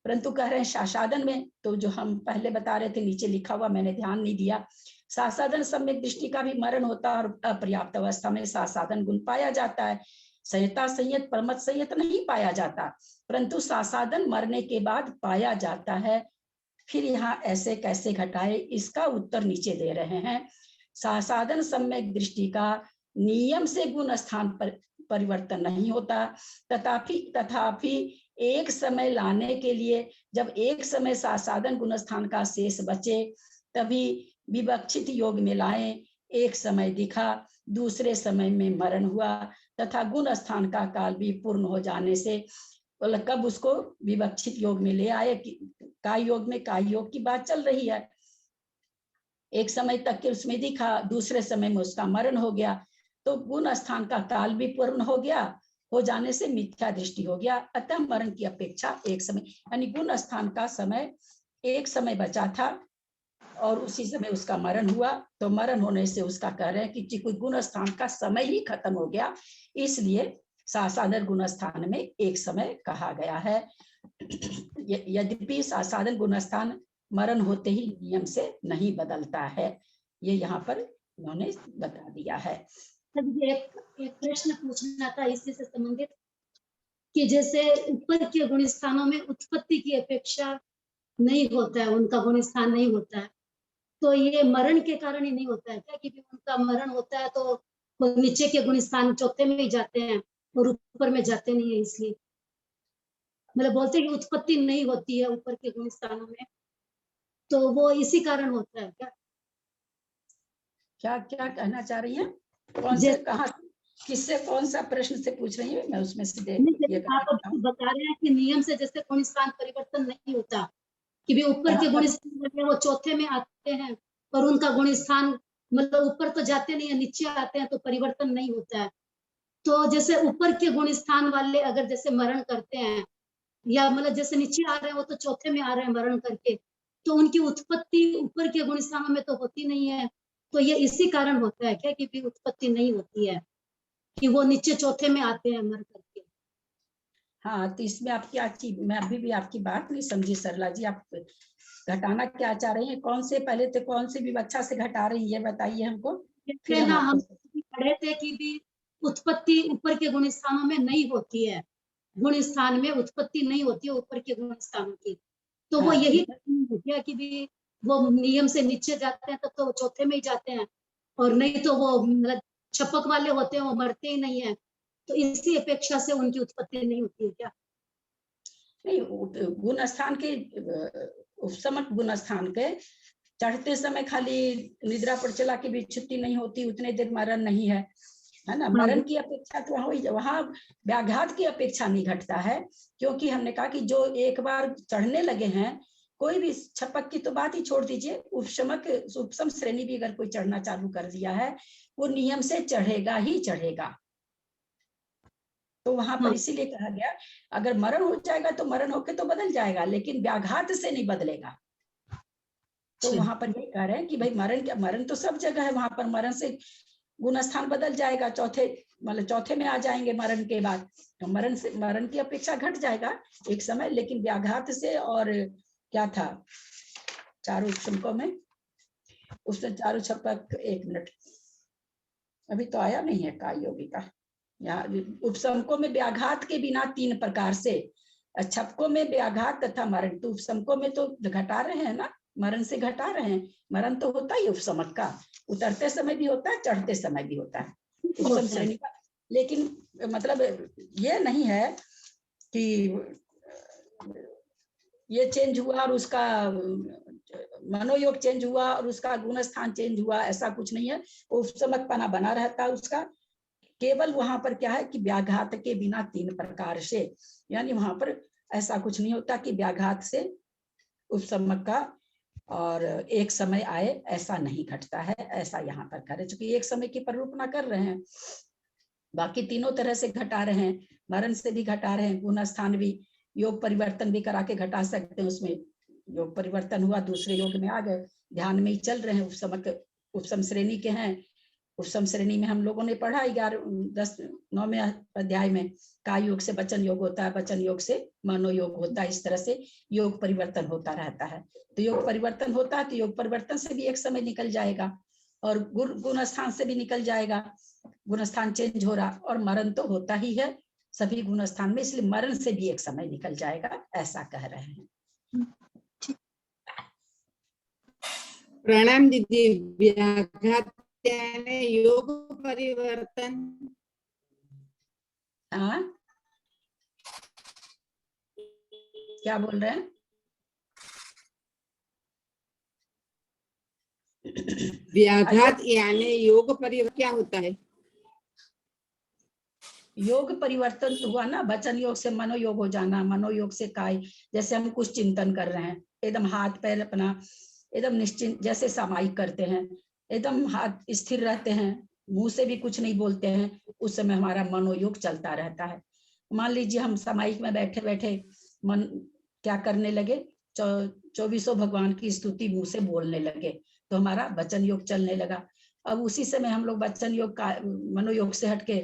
परंतु कह रहे हैं सासाधन में, तो जो हम पहले बता रहे थे नीचे लिखा हुआ, मैंने ध्यान नहीं दिया, सासाधन सम्यक दृष्टि का भी मरण होता है और अपर्याप्त अवस्था में सासाधन गुण पाया जाता है। संहिता संयत, प्रमथ संयत नहीं पाया जाता, परंतु सासाधन मरने के बाद पाया जाता है। फिर यहाँ ऐसे कैसे घटाए, इसका उत्तर नीचे दे रहे हैं। सासाधन सम्यक दृष्टि का नियम से गुण स्थान पर परिवर्तन नहीं होता, तथापि एक समय लाने के लिए, जब एक समय सासाधन गुण स्थान का शेष बचे तभी विवक्षित योग में लाए। एक समय दिखा, दूसरे समय में मरण हुआ तथा गुण स्थान का काल भी पूर्ण हो जाने से, कब उसको विवक्षित योग में ले आए, काय योग में, काय योग की बात चल रही है। एक समय तक के उसमें दिखा, दूसरे समय में उसका मरण हो गया, तो गुण स्थान का काल भी पूर्ण हो गया, हो जाने से मिथ्या दृष्टि हो गया। अतः मरण की अपेक्षा एक समय, यानी गुण स्थान का समय एक समय बचा था और उसी समय उसका मरण हुआ, तो मरण होने से उसका कह रहे हैं कि कोई गुण स्थान का समय ही खत्म हो गया, इसलिए सासाधन गुण स्थान में एक समय कहा गया है। यद्यपि सासाधन गुण स्थान मरण होते ही नियम से नहीं बदलता है, ये यहाँ पर उन्होंने बता दिया है। एक प्रश्न पूछना था इसी से संबंधित, कि जैसे ऊपर के गुण स्थानों में उत्पत्ति की अपेक्षा नहीं होता है, उनका गुण स्थान नहीं होता है, तो ये मरण के कारण ही नहीं होता है क्या? क्योंकि उनका मरण होता है तो वो नीचे के गुण स्थान चौथे में ही जाते हैं और ऊपर में जाते नहीं है, इसलिए मतलब बोलते हैं कि उत्पत्ति नहीं होती है ऊपर के गुण स्थानों में, तो वो इसी कारण होता है क्या? क्या क्या कहना चाह रही हैं? कौन से, कहाँ, किससे, कौन सा प्रश्न से पूछ रही है? मैं उसमें से आप बता रहे हैं कि नियम से जैसे गुण स्थान परिवर्तन नहीं होता, कि भी ऊपर के गुण स्थान वो चौथे में आते हैं और उनका गुण स्थान मतलब ऊपर तो जाते नहीं है, नीचे आते हैं, तो परिवर्तन नहीं होता है। तो जैसे ऊपर के गुण स्थान वाले अगर जैसे मरण करते हैं, या मतलब जैसे नीचे आ रहे हैं वो तो चौथे में आ रहे हैं मरण करके, तो उनकी उत्पत्ति ऊपर के गुण स्थानों में तो होती नहीं है, तो ये इसी कारण होता है क्या कि भी उत्पत्ति नहीं होती है, कि वो नीचे चौथे में आते हैं मर करके? हाँ, तो इसमें आपकी मैं अभी भी आपकी बात नहीं समझी सरला जी, आप घटाना क्या चाह रही हैं? कौन से, पहले तो कौन सी विवक्षा से घटा रही है बताइए हमको। फिर हम पढ़े थे कि भी उत्पत्ति ऊपर के गुण स्थानों में नहीं होती है, गुण स्थान में उत्पत्ति नहीं होती है ऊपर के गुण स्थानों की, तो वो यही है कि भी वो नियम से नीचे जाते हैं तब तो चौथे में ही जाते हैं, और नहीं तो वो मतलब छपक वाले होते हैं वो मरते ही नहीं है, तो इसी अपेक्षा से उनकी उत्पत्ति नहीं होती है क्या? नहीं, गुण स्थान के, उपसमक गुण स्थान के चढ़ते समय खाली निद्रा पर चला के भी छुट्टी नहीं होती, उतने देर मरण नहीं है, है ना। मरण की अपेक्षा तो वहां व्याघात की अपेक्षा नहीं घटता है, क्योंकि हमने कहा कि जो एक बार चढ़ने लगे हैं, कोई भी छपक की तो बात ही छोड़ दीजिए, उपसम श्रेणी भी अगर कोई चढ़ना चालू कर दिया है, वो नियम से चढ़ेगा ही चढ़ेगा। तो वहां पर इसीलिए कहा गया, अगर मरण हो जाएगा तो मरण होके तो बदल जाएगा, लेकिन व्याघात से नहीं बदलेगा। तो वहां पर ये कह रहे हैं कि भाई मरण तो सब जगह है, वहां पर मरण से गुण स्थान बदल जाएगा, चौथे में आ जाएंगे मरण के बाद, तो मरण की अपेक्षा घट जाएगा एक समय, लेकिन व्याघात से, और क्या था चारों उपसमकों में, उसने चारों छपक, एक मिनट अभी तो आया नहीं है काय योगी का, यहाँ उपसमकों में व्याघात के बिना 3 प्रकार से, छपकों में व्याघात तथा मरण, तो उपसमकों में तो घटा रहे हैं ना, मरण से घटा रहे हैं, मरण तो होता ही उपसमक का, उतरते समय भी होता है, चढ़ते समय भी होता है, उपसम श्रेणी का लेकिन मतलब ये नहीं है कि ये चेंज हुआ और उसका मनोयोग चेंज हुआ और उसका गुण स्थान चेंज हुआ, ऐसा कुछ नहीं है। उपसमकपना बना रहता है उसका। केवल वहां पर क्या है कि व्याघात के बिना 3 प्रकार से, यानी वहां पर ऐसा कुछ नहीं होता कि व्याघात से उपसमक का और एक समय आए, ऐसा नहीं घटता है। ऐसा यहाँ पर करे, चूंकि एक समय की परिरूपणा कर रहे हैं, बाकी तीनों तरह से घटा रहे हैं, मरण से भी घटा रहे हैं, गुण स्थान भी, योग परिवर्तन भी करा के घटा सकते हैं। उसमें योग परिवर्तन हुआ, दूसरे योग में आ गए, ध्यान में ही चल रहे हैं, उपसम श्रेणी के हैं। उपसम श्रेणी में हम लोगों ने पढ़ा 9वें अध्याय में, काय योग से वचन योग होता है, वचन योग से मनोयोग होता है। इस तरह से योग परिवर्तन होता रहता है। तो योग परिवर्तन होता है तो योग परिवर्तन से भी एक समय निकल जाएगा और गुण स्थान से भी निकल जाएगा। गुण स्थान चेंज हो रहा, और मरण तो होता ही है सभी गुण स्थान में, इसलिए मरण से भी एक समय निकल जाएगा, ऐसा कह रहे हैं। प्रणाम दीदी। व्याघात यानी योग परिवर्तन। हाँ, क्या बोल रहे हैं? व्याघात यानी योग परिवर्तन क्या होता है? योग परिवर्तन तो हुआ ना, वचन योग से मनोयोग हो जाना, मनोयोग से काय। जैसे हम कुछ चिंतन कर रहे हैं, एकदम हाथ पैर अपना एकदम निश्चिंत, जैसे सामायिक करते हैं, एकदम हाथ स्थिर रहते हैं, मुंह से भी कुछ नहीं बोलते हैं, उस समय हमारा मनोयोग चलता रहता है। मान लीजिए हम सामायिक में बैठे बैठे मन क्या करने लगे, 24 भगवान की स्तुति मुंह से बोलने लगे, तो हमारा वचन योग चलने लगा। अब उसी समय हम लोग वचन योग का मनोयोग से हटके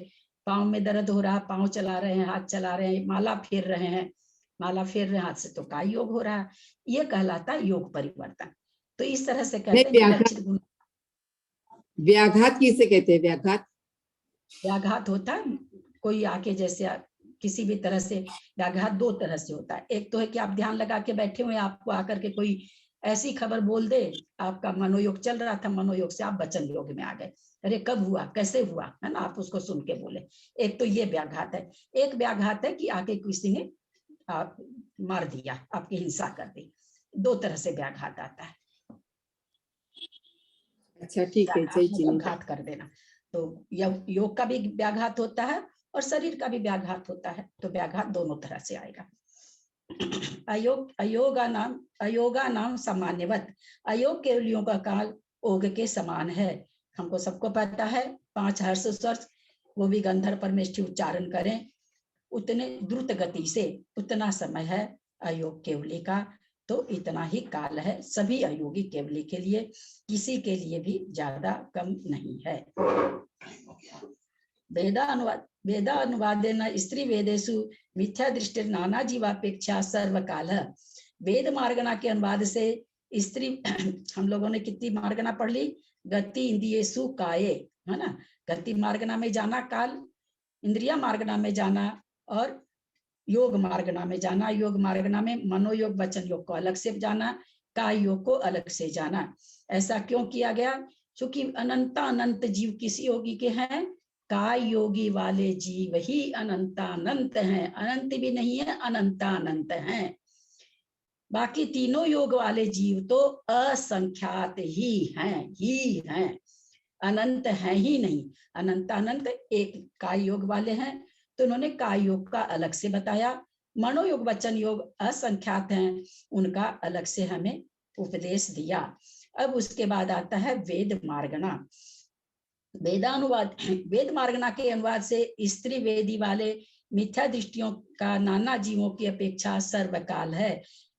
पाँव में दर्द हो रहा है, पाँव चला रहे हैं, हाथ चला रहे हैं, माला फेर रहे हैं, माला फेर रहे हैं हाथ से, तो काय योग हो रहा है। ये कहलाता है योग परिवर्तन। तो इस तरह से कहते हैं लक्षित गुण। व्याघात किसे कहते हैं? व्याघात व्याघात होता है कोई आके, जैसे किसी भी तरह से व्याघात 2 तरह से होता है। एक तो है कि आप ध्यान लगा के बैठे हुए, आपको आकर के कोई ऐसी खबर बोल दे, आपका मनोयोग चल रहा था, मनोयोग से आप वचन योग में आ गए, अरे कब हुआ, कैसे हुआ, है ना, आप उसको सुन के बोले। एक तो ये व्याघात है। एक व्याघात है कि आके किसी ने आप मार दिया, आपकी हिंसा कर दी। 2 तरह से व्याघात आता है। अच्छा, ठीक है। मतलब घात कर देना। तो योग का भी व्याघात होता है और शरीर का भी व्याघात होता है। तो व्याघात दोनों तरह से आएगा। अयोगा नाम सामान्यवत, अयोग केवलियों का काल ओग के समान है। हमको सबको पता है 5 हर्ष स्वर, वो भी गंधर्व परमेष्ठी उच्चारण करें उतने द्रुत गति से, उतना समय है अयोग केवली का। तो इतना ही काल है सभी अयोगी केवली के लिए, किसी के लिए भी ज्यादा कम नहीं है। वेदा अनुवादेन स्त्री वेदेषु मिथ्या दृष्टि नाना जीवापेक्षा सर्वकाल। वेद मार्गना के अनुवाद से स्त्री हम लोगों ने कितनी मार्गना पढ़ ली? गति इंद्रियेषु काये, है ना, गति मार्गना में जाना काल, इंद्रिया मार्गना में जाना और योग मार्गना में जाना। योग मार्गना में मनोयोग वचन योग को अलग से जाना, काय योग को अलग से जाना। ऐसा क्यों किया गया? क्योंकि अनंत जीव किसी योगी के हैं? काय योगी वाले जीव ही अनंतानंत हैं। अनंत भी नहीं है, अनंतानंत हैं। बाकी तीनों योग वाले जीव तो असंख्यात ही हैं, अनंत है ही नहीं। अनंतानंत एक काय योग वाले हैं, तो उन्होंने काय योग का अलग से बताया। मनोयोग वचन योग असंख्यात हैं, उनका अलग से हमें उपदेश दिया। अब उसके बाद आता है वेद मार्गना। वेदानुवाद, वेद मार्गना के अनुवाद से स्त्री वेदी वाले मिथ्या दृष्टियों का नाना जीवों की अपेक्षा सर्वकाल है,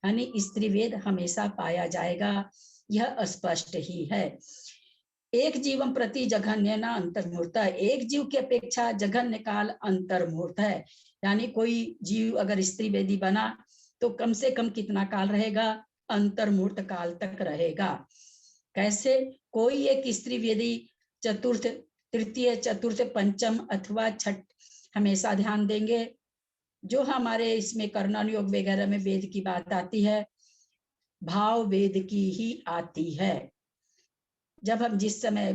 यानी स्त्री वेद हमेशा पाया जाएगा, यह स्पष्ट ही है। एक जीवम प्रति जघन्य न अंतर्मूर्त, एक जीव की अपेक्षा जघन्य काल अंतर्मूर्त है। यानी कोई जीव अगर स्त्री वेदी बना तो कम से कम कितना काल रहेगा? अंतर्मूर्त काल तक रहेगा। कैसे? कोई एक स्त्री वेदी चतुर्थ, तृतीय, चतुर्थ, पंचम अथवा छठ, हमेशा ध्यान देंगे जो हमारे इसमें कर्णन योग वगैरह में वेद की बात आती है, भाव वेद की ही आती है। जब हम जिस समय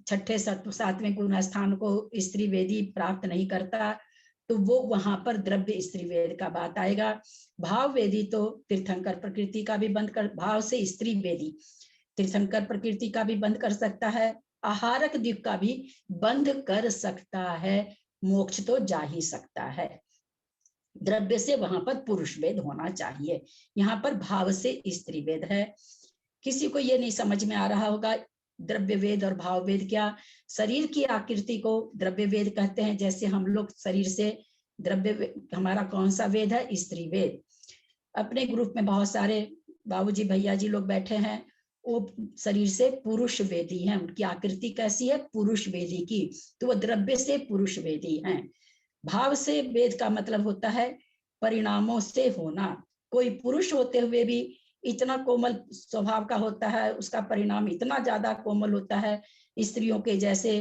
छठे सातवें गुण स्थान को स्त्री वेदी प्राप्त नहीं करता, तो वो वहां पर द्रव्य स्त्री वेद का बात आएगा। भाव वेदी तो तीर्थंकर प्रकृति का भी बंद कर, भाव से स्त्री वेदी तीर्थंकर प्रकृति का भी बंद कर सकता है, आहारक द्वीप का भी बंद कर सकता है, मोक्ष तो जा ही सकता है। द्रव्य से वहां पर पुरुष वेद होना चाहिए, यहाँ पर भाव से स्त्री वेद है। किसी को ये नहीं समझ में आ रहा होगा द्रव्य वेद और भाव वेद क्या। शरीर की आकृति को द्रव्य वेद कहते हैं, जैसे हम लोग शरीर से द्रव्य, हमारा कौन सा वेद है? स्त्री वेद। अपने ग्रुप में बहुत सारे बाबूजी भैया जी लोग बैठे हैं, वो शरीर से पुरुष वेदी हैं, उनकी आकृति कैसी है? पुरुष वेदी की, तो वो द्रव्य से पुरुष वेदी हैं। भाव से वेद का मतलब होता है परिणामों से होना। कोई पुरुष होते हुए भी इतना कोमल स्वभाव का होता है, उसका परिणाम इतना ज्यादा कोमल होता है, स्त्रियों के जैसे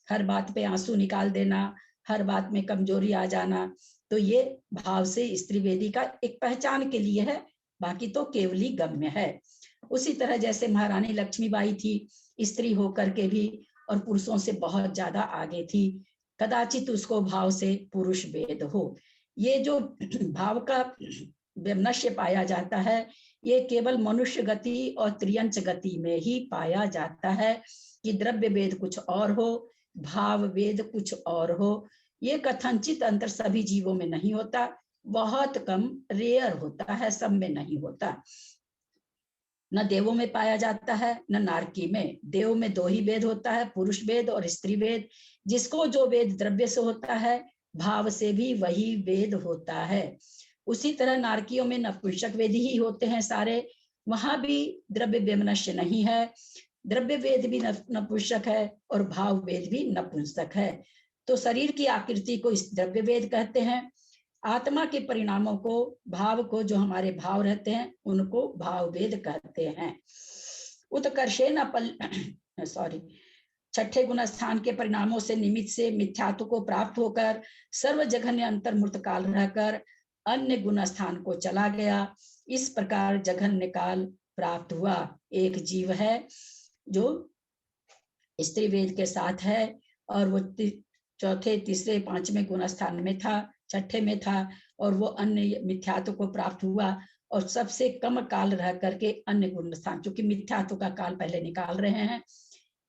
हर बात पे आंसू निकाल देना, हर बात में कमजोरी आ जाना, तो ये भाव से स्त्री वेदी का एक पहचान के लिए है, बाकी तो केवली गम्य है। उसी तरह जैसे महारानी लक्ष्मीबाई थी, स्त्री होकर के भी और पुरुषों से बहुत ज्यादा आगे थी, कदाचित उसको भाव से पुरुष वेद हो। ये जो भाव का नश्य पाया जाता है, ये केवल मनुष्य गति और त्रियंच गति में ही पाया जाता है, कि द्रव्य वेद कुछ और हो, भाव वेद कुछ और हो। ये कथनचित अंतर सभी जीवों में नहीं होता, बहुत कम रेयर होता है, सब में नहीं होता। न देवों में पाया जाता है न नारकी में। देव में दो ही वेद होता है, पुरुष वेद और स्त्री वेद। जिसको जो वेद द्रव्य से होता है, भाव से भी वही वेद होता है। उसी तरह नारकियों में नपुंसक वेद ही होते हैं सारे, वहां भी द्रव्य वैमनस्य नहीं है। द्रव्य वेद भी नपुंसक है और भाव वेद भी नपुंसक है। तो शरीर की आकृति को इस द्रव्य वेद कहते हैं, आत्मा के परिणामों को, भाव को, जो हमारे भाव रहते हैं उनको भाव वेद कहते हैं। उत्कर्षेण छठे गुण स्थान के परिणामों से निमित्त से मिथ्यात्व को प्राप्त होकर सर्व जघन्य अंतर्मूर्त काल रहकर अन्य गुण स्थान को चला गया। इस प्रकार जघन्य काल प्राप्त हुआ। एक जीव है जो स्त्री वेद के साथ है और वो चौथे, तीसरे, पांचवें गुण स्थान में था, छठे में था, और वो अन्य मिथ्यात्व को प्राप्त हुआ और सबसे कम काल रह करके अन्य गुण स्थान, चूंकि मिथ्यात्व का काल पहले निकाल रहे हैं।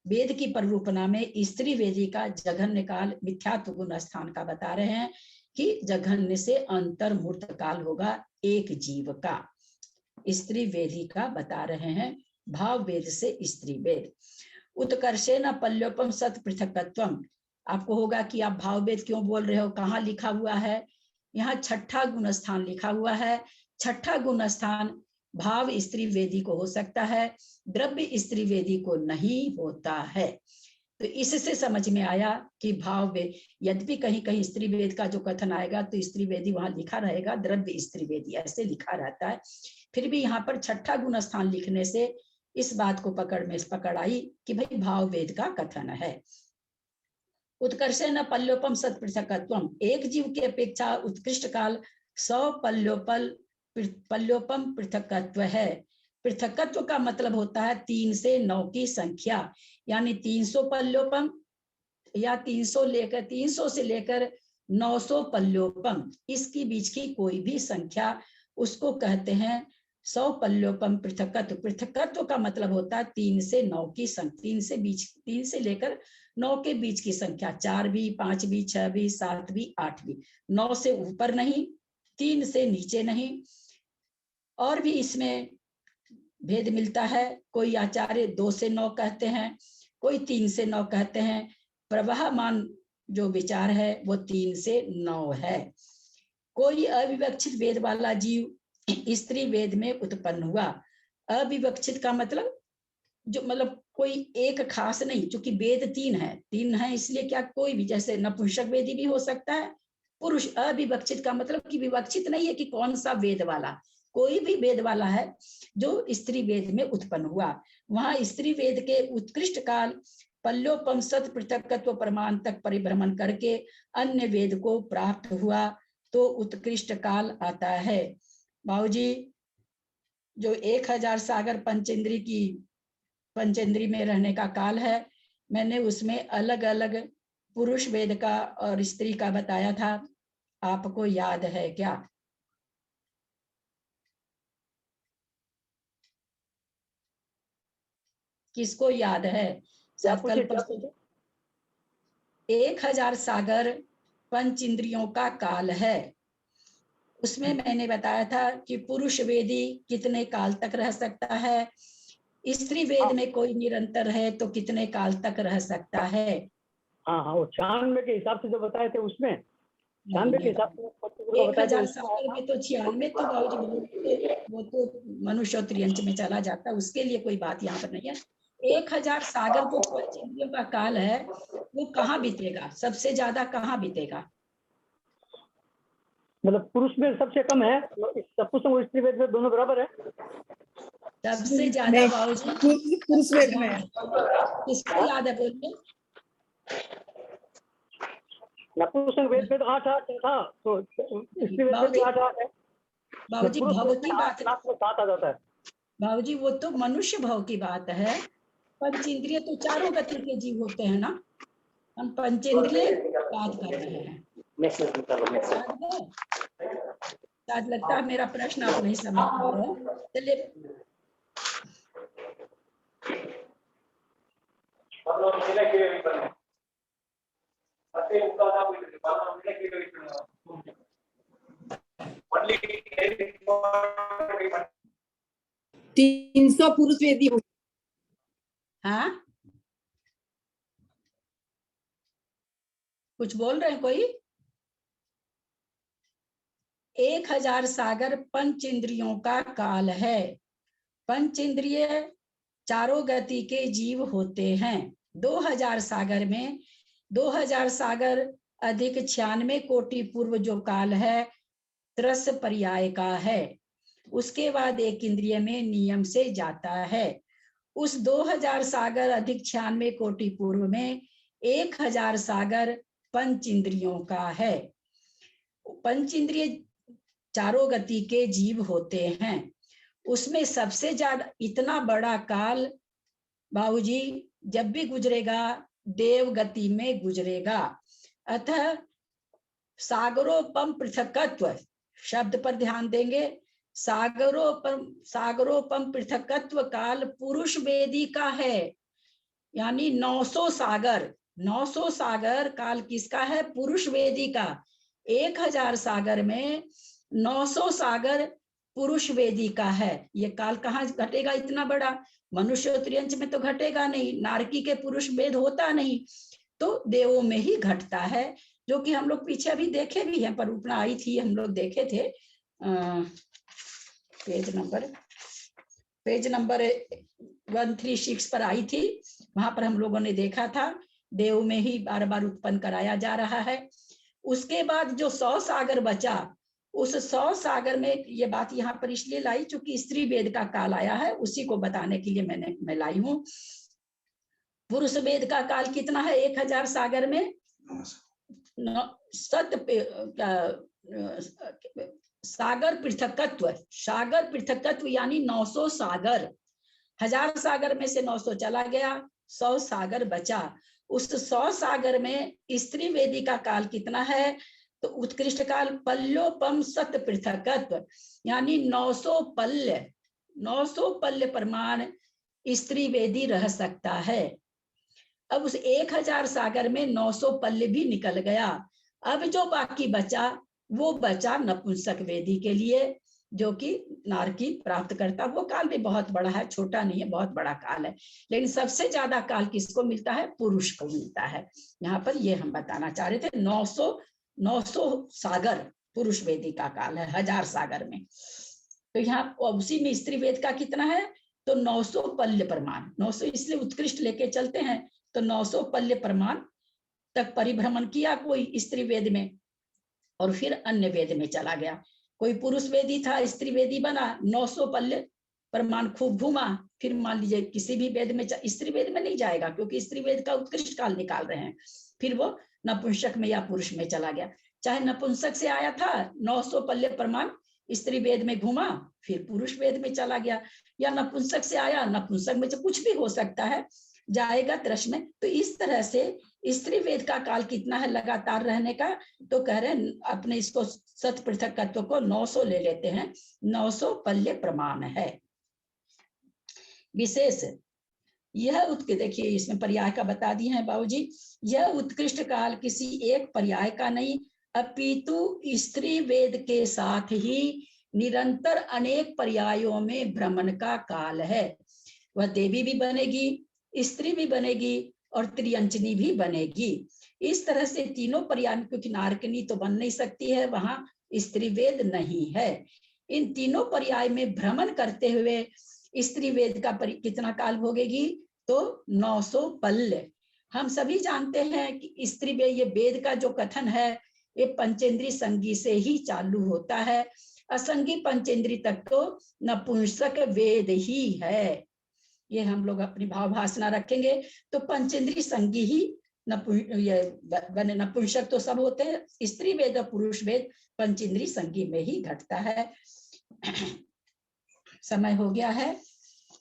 वेद की परिरूपणा में स्त्री वेदी का जघन्य काल मिथ्यात्व गुण स्थान का बता रहे हैं कि जघन्य से अंतर्मूर्त काल होगा एक जीव का। स्त्री वेदी का बता रहे हैं, भाव वेद से स्त्री वेद। उत्कर्षेण पल्योपम सत पृथकत्वम। आपको होगा कि आप भाव वेद क्यों बोल रहे हो, कहाँ लिखा हुआ है? यहाँ छठा गुण स्थान लिखा हुआ है। छठा गुण स्थान भाव स्त्री वेदी को हो सकता है, द्रव्य स्त्री वेदी को नहीं होता है। तो इससे समझ में आया कि भाव वेद, यद्यपि कहीं कहीं स्त्री वेद का जो कथन आएगा तो स्त्री वेदी वहां लिखा रहेगा, द्रव्य स्त्री वेदी ऐसे लिखा रहता है। फिर भी यहाँ पर छठा गुण स्थान लिखने से इस बात को पकड़ आई कि भाई भाव वेद का कथन है। उत्कर्षेण पल्योपम सत पृथकत्वम। एक जीव की अपेक्षा उत्कृष्ट काल 100 पल्योपम पृथकत्व है। पृथकत्व का मतलब होता है 3 से 9 की संख्या, यानी 300 पल्योपम या 300 से लेकर 900 पल्योपम, इसकी बीच की कोई भी संख्या उसको कहते हैं 100 पल्योपम पृथकत्व। पृथकत्व का मतलब होता है 3 से 9 की संख्या, 3 से लेकर 9 के बीच की संख्या, 4 भी, 5 भी, 6 भी, 7 भी, 8 भी, 9 से ऊपर नहीं, 3 से नीचे नहीं। और भी इसमें भेद मिलता है, कोई आचार्य 2 से 9 कहते हैं, कोई 3 से 9 कहते हैं। प्रवाहमान जो विचार है वो 3 से 9 है। कोई अविवक्षित वेद वाला जीव स्त्री वेद में उत्पन्न हुआ। अविवक्षित का मतलब जो मतलब कोई एक खास नहीं, क्योंकि वेद 3 है इसलिए क्या कोई भी, जैसे नपुंसक वेदी भी हो सकता है पुरुष। अविवक्षित का मतलब कि विवक्षित नहीं है कि कौन सा वेद वाला, कोई भी वेद वाला है जो स्त्री वेद में उत्पन्न हुआ। वहां स्त्री वेद के उत्कृष्ट काल पल्योपम सत पृथकत्व प्रमाण तक परिभ्रमण करके अन्य वेद को प्राप्त हुआ, तो उत्कृष्ट काल आता है। बाबूजी जो 1000 सागर पंचेंद्री की पंचेंद्री में रहने का काल है। मैंने उसमें अलग अलग पुरुष वेद का और स्त्री का बताया था, आपको याद है क्या? किसको याद है? क्या शायद पूछे, कल क्या परसों पूछे? 1000 सागर पंच इंद्रियों का काल है। उसमें मैंने बताया था कि पुरुष वेदी कितने काल तक रह सकता है, स्त्री वेद में कोई निरंतर है तो कितने काल तक रह सकता है। हाँ हाँ, वो 96 के हिसाब से जो बताए थे उसमें, 96 के हिसाब से 1000 सागर में तो 96 तो वो तो मनुष्य और त्रियंच में चला जाता है, उसके लिए कोई बात यहाँ पर नहीं है। 1000 सागर जो पंच इंद्रियों का काल है वो कहाँ बीतेगा, सबसे ज्यादा कहाँ बीतेगा? मतलब पुरुष में सबसे कम है, पुरुष और स्त्री वेद में दोनों बराबर है। सबसे ज्यादा बाबूजी पुरुष वेद में। किसको याद है बोलिए? नपुंसक वेद में तो 8 था, तो स्त्री वेद में भी 8 है। बाबूजी भव की बात, 7 आ जाता है। बाबूजी वो तो मनुष्य भव की बात है, पंचेंद्रिय तो चारों गति के जीव होते हैं ना, हम पंचेंद्रिय बात कर रहे हैं। शायद लगता है मेरा प्रश्न आप नहीं समझ पा रहे हैं। चलिए तीन 300 पुरुष वेदी हो। हाँ कुछ बोल रहे हैं कोई? 1000 सागर पंच इंद्रियों का काल है। पंच इंद्रिय चारों गति के जीव होते हैं। 2000 सागर में 2000 सागर अधिक 96 कोटि पूर्व जो काल है त्रस पर्याय का है, उसके बाद एक इंद्रिय में नियम से जाता है। उस 2000 सागर अधिक 96 कोटि पूर्व में 1000 सागर पंच इंद्रियों का है। पंच इंद्रिय चारों गति के जीव होते हैं, उसमें सबसे ज्यादा इतना बड़ा काल बाबूजी जब भी गुजरेगा देव गति में गुजरेगा। अतः सागरोपम पृथकत्व शब्द पर ध्यान देंगे। सागरोपम पृथकत्व काल पुरुष वेदी का है, यानी 900 सागर काल किसका है? पुरुष वेदी का। 1000 सागर में 900 सागर पुरुष वेदी का है। ये काल कहाँ घटेगा इतना बड़ा? मनुष्य त्रियंच में तो घटेगा नहीं, नारकी के पुरुष वेद होता नहीं, तो देवों में ही घटता है, जो कि हम लोग पीछे अभी देखे भी हैं। पर उपना आई थी, हम लोग देखे थे पेज नंबर 136 पर आई थी, वहां पर हम लोगों ने देखा था देव में ही बार बार उत्पन्न कराया जा रहा है। उसके बाद जो 100 सागर बचा, उस 100 सागर में ये बात यहाँ पर इसलिए लाई चूंकि स्त्री वेद का काल आया है, उसी को बताने के लिए मैं लाई हूँ। पुरुष वेद का काल कितना है 1000 सागर में? सागर पृथकत्व यानी 900 सागर। 1000 सागर में से 900 चला गया, 100 सागर बचा। उस 100 सागर में स्त्री वेदी का काल कितना है? तो उत्कृष्ट काल पल्योपम सत पृथकत्व, यानी 900 पल्य प्रमाण स्त्री वेदी रह सकता है। अब उस 1000 सागर में 900 पल्य भी निकल गया। अब जो बाकी बचा वो बचा नपुंसक वेदी के लिए, जो कि नारकी प्राप्त करता। वो काल भी बहुत बड़ा है, छोटा नहीं है, बहुत बड़ा काल है। लेकिन सबसे ज्यादा काल किसको मिलता है? पुरुष को मिलता है। यहाँ पर ये हम बताना चाह रहे थे। 900 सागर पुरुष वेदी का काल है 1000 सागर में। तो यहाँ उसी में स्त्री वेद का कितना है? तो 900 पल्य प्रमाण। 900 इसलिए उत्कृष्ट लेके चलते हैं, तो 900 पल्य प्रमाण तक परिभ्रमण किया कोई स्त्री वेद में, और फिर अन्य वेद में चला गया। कोई पुरुष वेदी था, स्त्री वेदी बना, 900 पल्य प्रमाण खूब घूमा, फिर मान लीजिए किसी भी वेद में, स्त्री वेद में नहीं जाएगा क्योंकि स्त्री वेद का उत्कृष्ट काल निकाल रहे हैं, फिर वो नपुंसक में या पुरुष में चला गया। चाहे नपुंसक से आया था 900 पल्य प्रमाण, स्त्री वेद में घूमा, फिर पुरुष वेद में चला गया, या नपुंसक से आया, नपुंसक में से कुछ भी हो सकता है, जाएगा त्रश में। तो इस तरह से स्त्री वेद का काल कितना है लगातार रहने का, तो कह रहे हैं अपने इसको सत पृथकत्व को 900 ले लेते हैं, 900 पल्य प्रमाण है। विशेष यह देखिए इसमें पर्याय का बता दिए हैं बाबूजी, यह उत्कृष्ट काल किसी एक पर्याय का नहीं, अपितु स्त्री वेद के साथ ही निरंतर अनेक पर्यायों में भ्रमण का काल है। वह देवी भी बनेगी, स्त्री भी बनेगी और त्रियंचनी भी बनेगी। इस तरह से तीनों पर्याय, क्योंकि नारकनी तो बन नहीं सकती है, वहां स्त्री वेद नहीं है। इन तीनों पर्याय में भ्रमण करते हुए स्त्री वेद का कितना काल भोगेगी, तो 900 पल्य। हम सभी जानते हैं कि स्त्री वेद, ये वेद का जो कथन है ये पंचेंद्री संगी से ही चालू होता है। असंगी पंचेंद्री तक तो नपुंसक वेद ही है। ये हम लोग अपनी भावभाषा रखेंगे तो पंचेंद्री संगी ही नपुंसक तो सब होते हैं, स्त्री वेद और पुरुष वेद पंचेंद्री संगी में ही घटता है। समय हो गया है,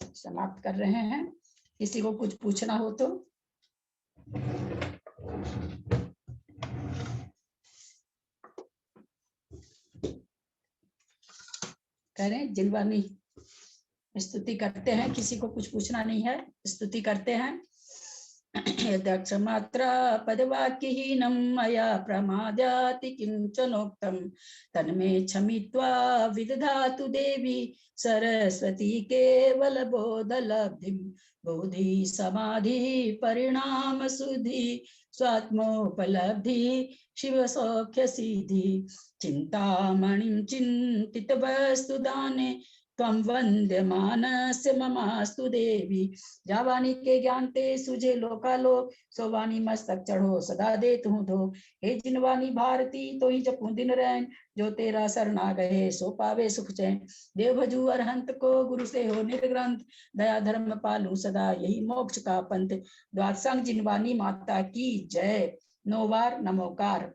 समाप्त कर रहे हैं। किसी को कुछ पूछना हो तो करें। जिनवानी स्तुति करते हैं, किसी को कुछ पूछना नहीं है, स्तुति करते हैं। यदक्ष मात्रा पदवाक्यहीनं मया प्रमाद्याति किंचनोक्तम तन्मे क्षमित्वा विदधातु देवी सरस्वती केवल बोधलब्धिं बोधि समाधि परिणाम सुधि स्वात्मोपलब्धि शिव सौख्य सिद्धि चिंतामणिं चिंतित वस्तु दाने त्वं वन्द्यमानस्य ममास्तु देवी। जावानी के ज्ञान ते सुझे लोकालोक सोवानी मस्तक चढ़ो सदा दे तू धो। हे जिनवानी भारती तो ही जपू दिन रैन जो तेरा शरणा गए सो पावे सुख चैन। देव भजू अरहंत को गुरु से हो निर्ग्रंथ दया धर्म पालू सदा यही मोक्ष का पंथ। द्वादशांग जिनवानी माता की जय। 9 बार नमोकार।